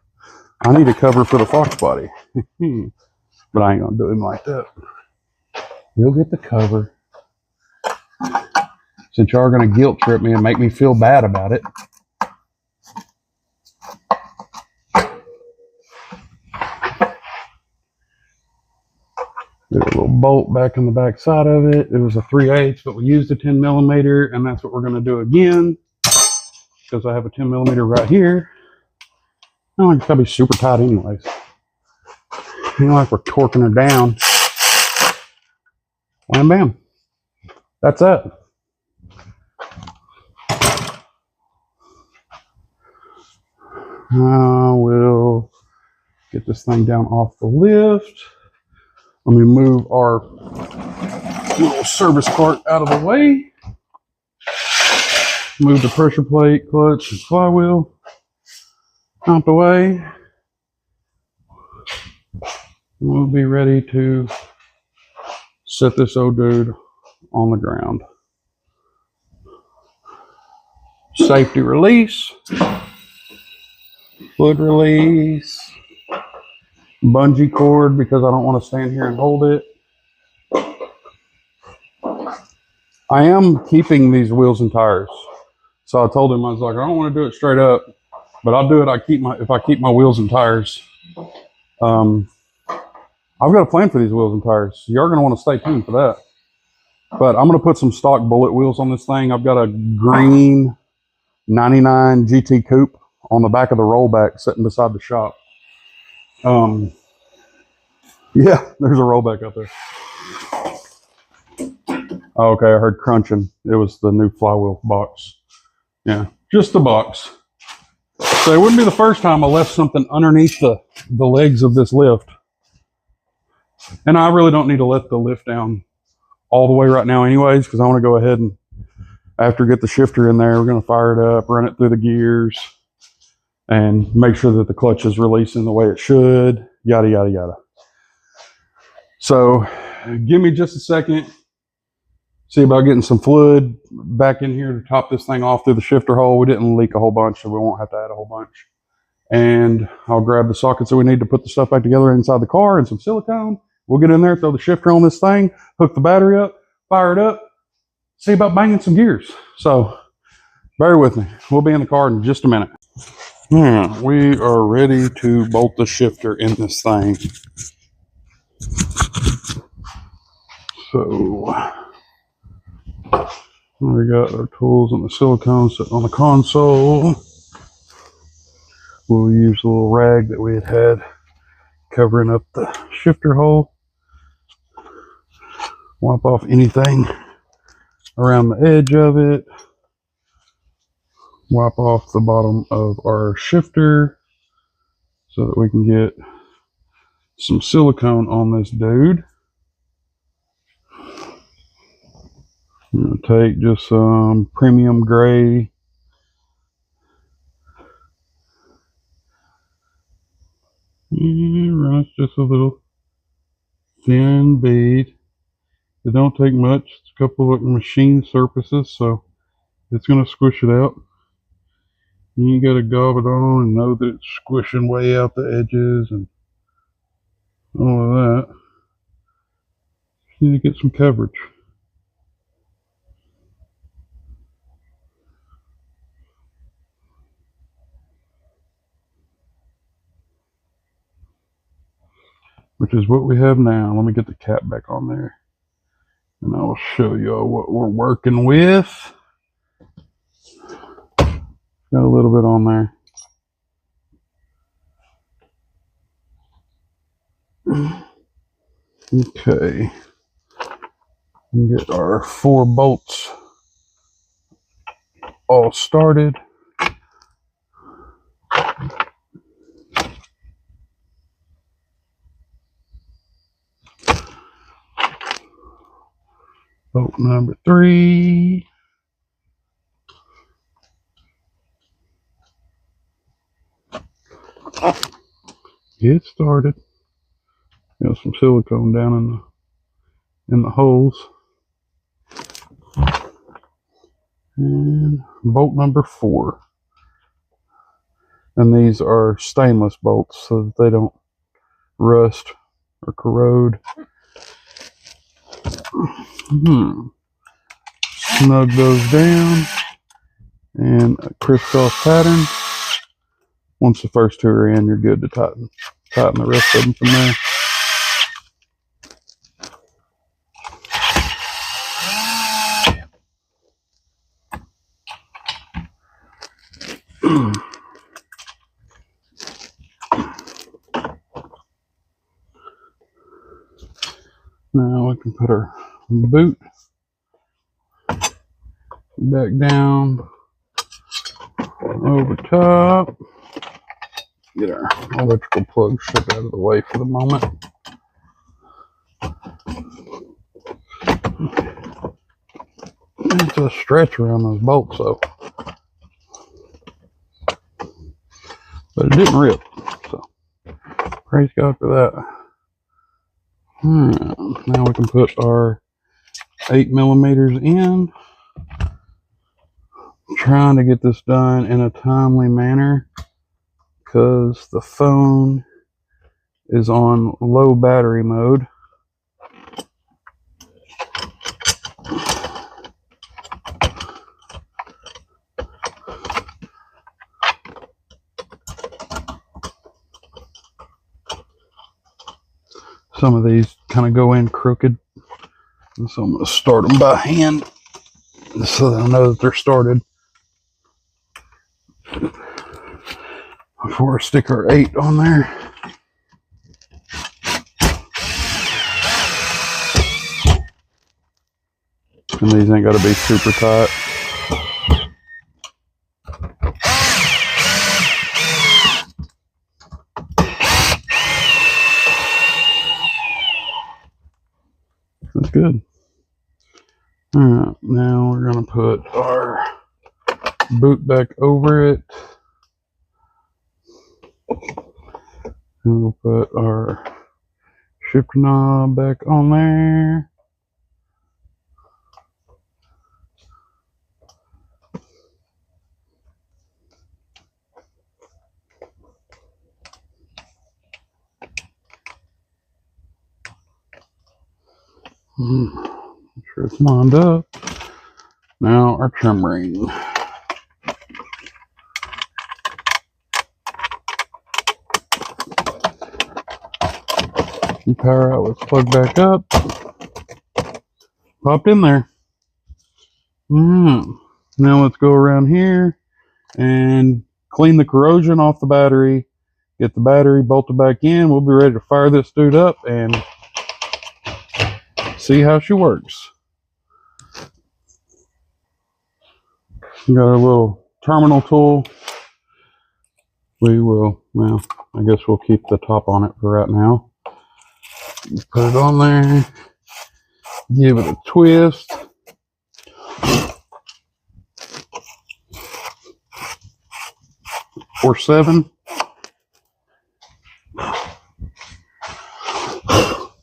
A: I need a cover for the Fox body. But I ain't going to do him like that. He'll get the cover. Since y'all are going to guilt trip me and make me feel bad about it. There's a little bolt back in the back side of it. It was a 3/8, but we used a 10 millimeter, and that's what we're going to do again. Because I have a 10 millimeter right here. Oh, it's got to be super tight anyways. You know, like we're torquing her down. Wham bam. That's it. I will get this thing down off the lift. Let me move our little service cart out of the way. Move the pressure plate, clutch, and flywheel out the way. We'll be ready to set this old dude on the ground. Safety release. Foot release. Bungee cord because I don't want to stand here and hold it. I am keeping these wheels and tires. So I told him, I was like, I don't want to do it straight up, but I'll do it. If I keep my wheels and tires. I've got a plan for these wheels and tires. You're going to want to stay tuned for that. But I'm going to put some stock bullet wheels on this thing. I've got a green 99 GT Coupe on the back of the rollback sitting beside the shop. Yeah, there's a rollback up there. Oh, okay, I heard crunching. It was the new flywheel box. Yeah, just the box. So it wouldn't be the first time I left something underneath the legs of this lift. And I really don't need to let the lift down all the way right now anyways, because I want to go ahead and after get the shifter in there, we're going to fire it up, run it through the gears, and make sure that the clutch is releasing the way it should, yada, yada, yada. So give me just a second. See about getting some fluid back in here to top this thing off through the shifter hole. We didn't leak a whole bunch, so we won't have to add a whole bunch. And I'll grab the sockets that we need to put the stuff back together inside the car and some silicone. We'll get in there, throw the shifter on this thing, hook the battery up, fire it up, see about banging some gears. So bear with me. We'll be in the car in just a minute. We are ready to bolt the shifter in this thing. So we got our tools and the silicone sitting on the console. We'll use the little rag that we had covering up the shifter hole. Wipe off anything around the edge of it. Wipe off the bottom of our shifter so that we can get some silicone on this dude. I'm going to take just some premium gray and run just a little thin bead. It don't take much. It's a couple of machine surfaces, so it's going to squish it out. You got to gob it on and know that it's squishing way out the edges and all of that. You need to get some coverage. which is what we have now. Let me get the cap back on there, and I will show you all what we're working with. Got a little bit on there. Okay. Get our 4 bolts all started. Bolt number 3. Get started. Got some silicone down in the holes. And bolt number 4. And these are stainless bolts so that they don't rust or corrode. Snug those down and a crisscross pattern. Once the first 2 are in, you're good to tighten the rest of them from there. Now we can put our boot back down over top. Get our electrical plug shipped out of the way for the moment. It's a stretch around those bolts though, but it didn't rip, so praise God for that. Now we can put our 8mm in. I'm trying to get this done in a timely manner because the phone is on low battery mode. Some of these kind of go in crooked, and so I'm going to start them by hand so that I know that they're started before I stick our 8 on there. And these ain't got to be super tight. That's good. Alright, now we're going to put our boot back over it. And we'll put our shifter knob back on there. Make sure it's lined up. Now our trim ring. Power outlet's plugged back up. Popped in there. Now let's go around here and clean the corrosion off the battery. Get the battery bolted back in. We'll be ready to fire this dude up and see how she works. We got our little terminal tool. We will, well, I guess we'll keep the top on it for right now. Put it on there. Give it a twist. Or 7.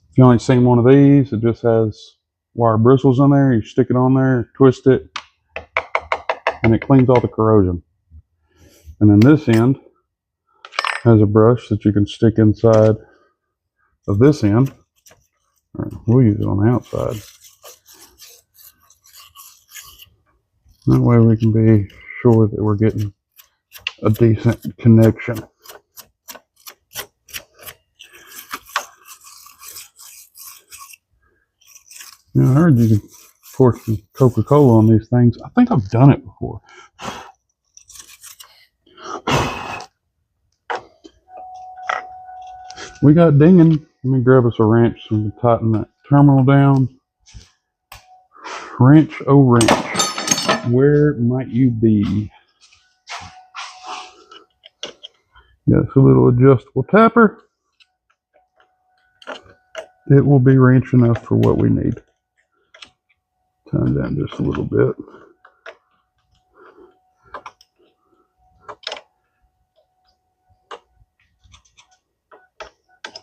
A: If you only seen one of these, it just has wire bristles in there. You stick it on there, twist it, and it cleans all the corrosion. And then this end has a brush that you can stick inside of this end. Or we'll use it on the outside. That way we can be sure that we're getting a decent connection. Yeah, I heard you could pour some Coca-Cola on these things. I think I've done it before. We got dinging. Let me grab us a wrench so we can tighten that terminal down. Wrench, oh wrench. Where might you be? Got a little adjustable tapper. It will be wrench enough for what we need. Turn down just a little bit.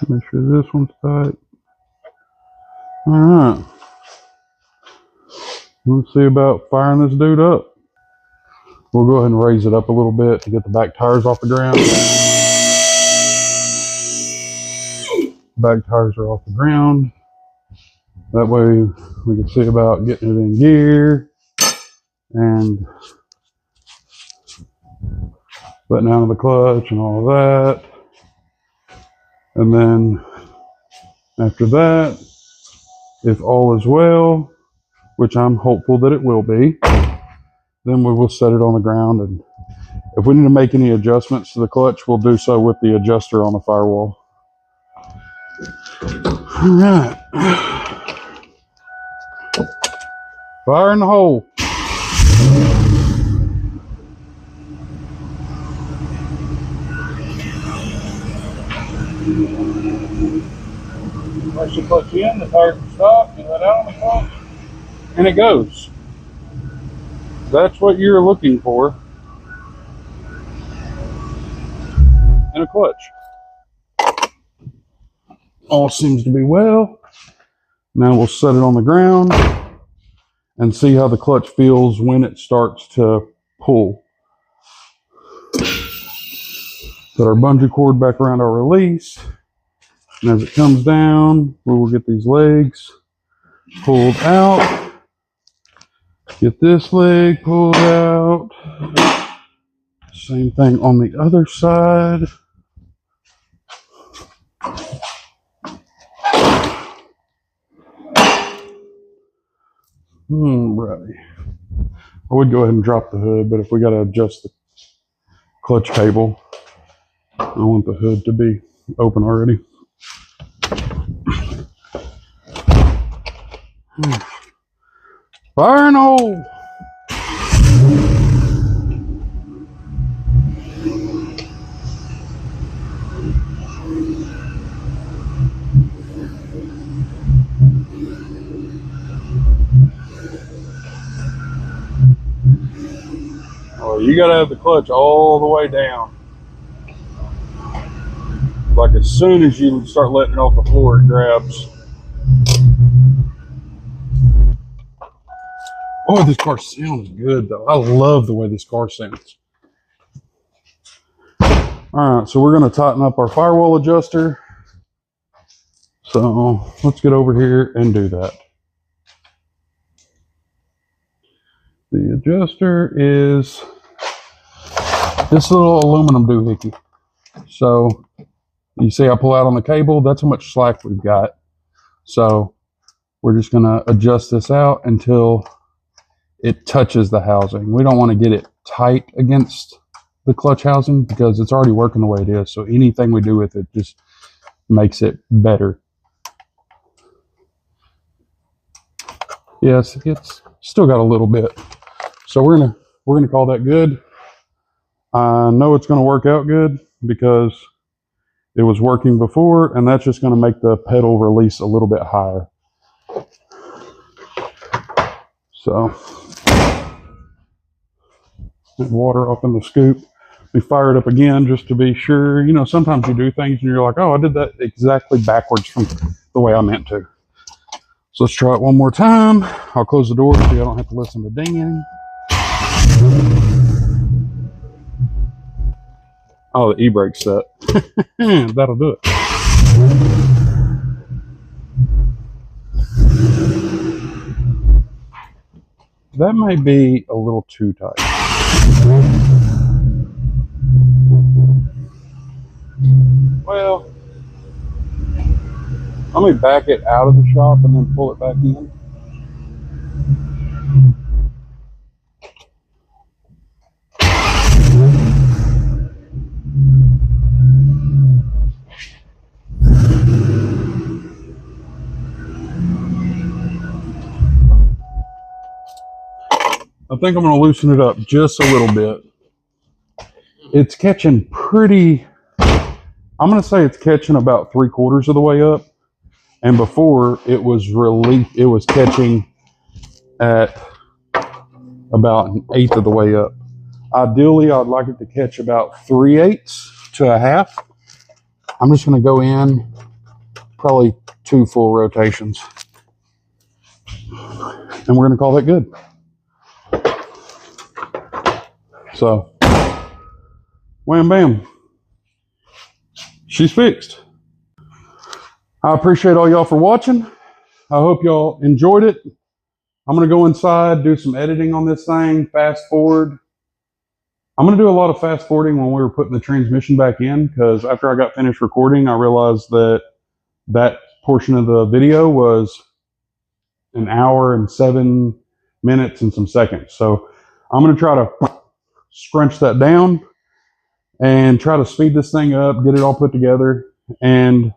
A: Make sure this one's tight. All right. Let's see about firing this dude up. We'll go ahead and raise it up a little bit to get the back tires off the ground. Back tires are off the ground. That way we can see about getting it in gear and letting out of the clutch and all of that. And then after that, if all is well, which I'm hopeful that it will be, then we will set it on the ground. And if we need to make any adjustments to the clutch, we'll do so with the adjuster on the firewall. All right. Fire in the hole. Once you clutch in, the tires will stop, you let out on the clutch, and it goes. That's what you're looking for in a clutch. All seems to be well. Now we'll set it on the ground and see how the clutch feels when it starts to pull. Put our bungee cord back around our release. And as it comes down, we will get these legs pulled out. Get this leg pulled out. Same thing on the other side. Alrighty. I would go ahead and drop the hood, but if we got to adjust the clutch cable, I want the hood to be open already. Fire in the hole. Oh, you gotta have the clutch all the way down. Like as soon as you start letting it off the floor, it grabs. Oh, this car sounds good though. I love the way this car sounds. All right, so we're gonna tighten up our firewall adjuster. So let's get over here and do that. The adjuster is this little aluminum doohickey. So you see I pull out on the cable, that's how much slack we've got. So we're just gonna adjust this out until it touches the housing. We don't want to get it tight against the clutch housing because it's already working the way it is. So anything we do with it just makes it better. Yes, it's still got a little bit. So we're gonna call that good. I know it's gonna work out good because it was working before, and that's just gonna make the pedal release a little bit higher. So water up in the scoop. We fire it up again just to be sure. You know, sometimes you do things and you're like, oh, I did that exactly backwards from the way I meant to. So let's try it one more time. I'll close the door so I don't have to listen to dinging. Oh, the e-brake set. That'll do it. That may be a little too tight. Well, let me back it out of the shop and then pull it back in.
B: I think I'm going to loosen it up just a little bit. It's catching pretty, I'm going to say it's catching about 3/4 of the way up. And before it was catching at about 1/8 of the way up. Ideally, I'd like it to catch about 3/8 to a half. I'm just going to go in probably 2 full rotations. And we're going to call that good. So, wham bam. She's fixed. I appreciate all y'all for watching. I hope y'all enjoyed it. I'm going to go inside, do some editing on this thing, fast forward. I'm going to do a lot of fast forwarding when we were putting the transmission back in, because after I got finished recording, I realized that that portion of the video was 1 hour and 7 minutes and some seconds. So I'm going to try to scrunch that down and try to speed this thing up, get it all put together, and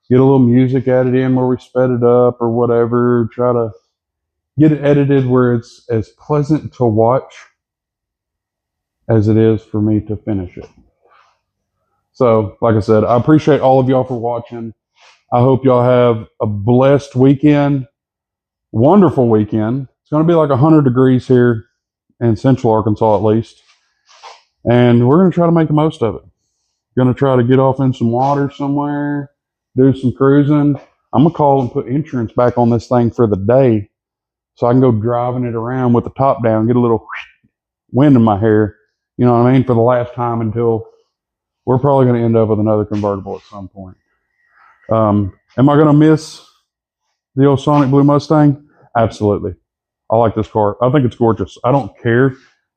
B: get a little music added in where we sped it up or whatever. Try to get it edited where it's as pleasant to watch as it is for me to finish it. So, like I said, I appreciate all of y'all for watching. I hope y'all have a blessed weekend, wonderful weekend. It's going to be like 100 degrees here in Central Arkansas at least. And we're going to try to make the most of it. Going to try to get off in some water somewhere, do some cruising. I'm going to call and put insurance back on this thing for the day so I can go driving it around with the top down, get a little wind in my hair, you know what I mean, for the last time until we're probably going to end up with another convertible at some point. Am I going to miss the old Sonic Blue Mustang? Absolutely. I like this car. I think it's gorgeous. I don't care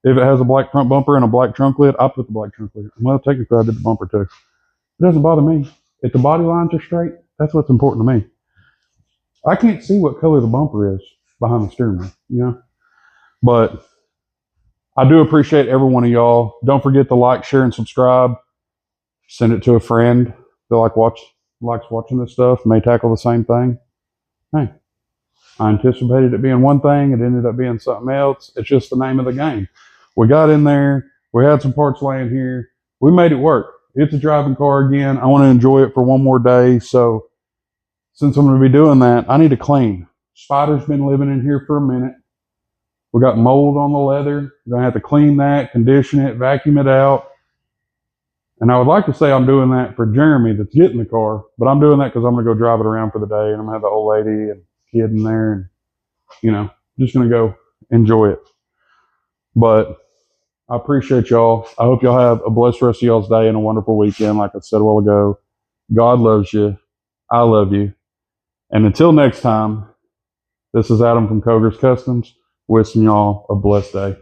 B: if it has a black front bumper and a black trunk lid. I put the black trunk lid. Well, technically I did the bumper too. It doesn't bother me. If the body lines are straight, that's what's important to me. I can't see what color the bumper is behind the steering wheel, you know? But I do appreciate every one of y'all. Don't forget to like, share, and subscribe. Send it to a friend that likes watching this stuff, may tackle the same thing. Hey, I anticipated it being one thing. It ended up being something else. It's just the name of the game. We got in there. We had some parts laying here. We made it work. It's a driving car again. I want to enjoy it for one more day. So since I'm going to be doing that, I need to clean. Spider's been living in here for a minute. We got mold on the leather. We're going to have to clean that, condition it, vacuum it out. And I would like to say I'm doing that for Jeremy that's getting the car, but I'm doing that because I'm going to go drive it around for the day, and I'm going to have the old lady and kid in there, and, you know, just going to go enjoy it. But I appreciate y'all. I hope y'all have a blessed rest of y'all's day and a wonderful weekend. Like I said a while ago, God loves you. I love you. And until next time, this is Adam from Koger's Customs, wishing y'all a blessed day.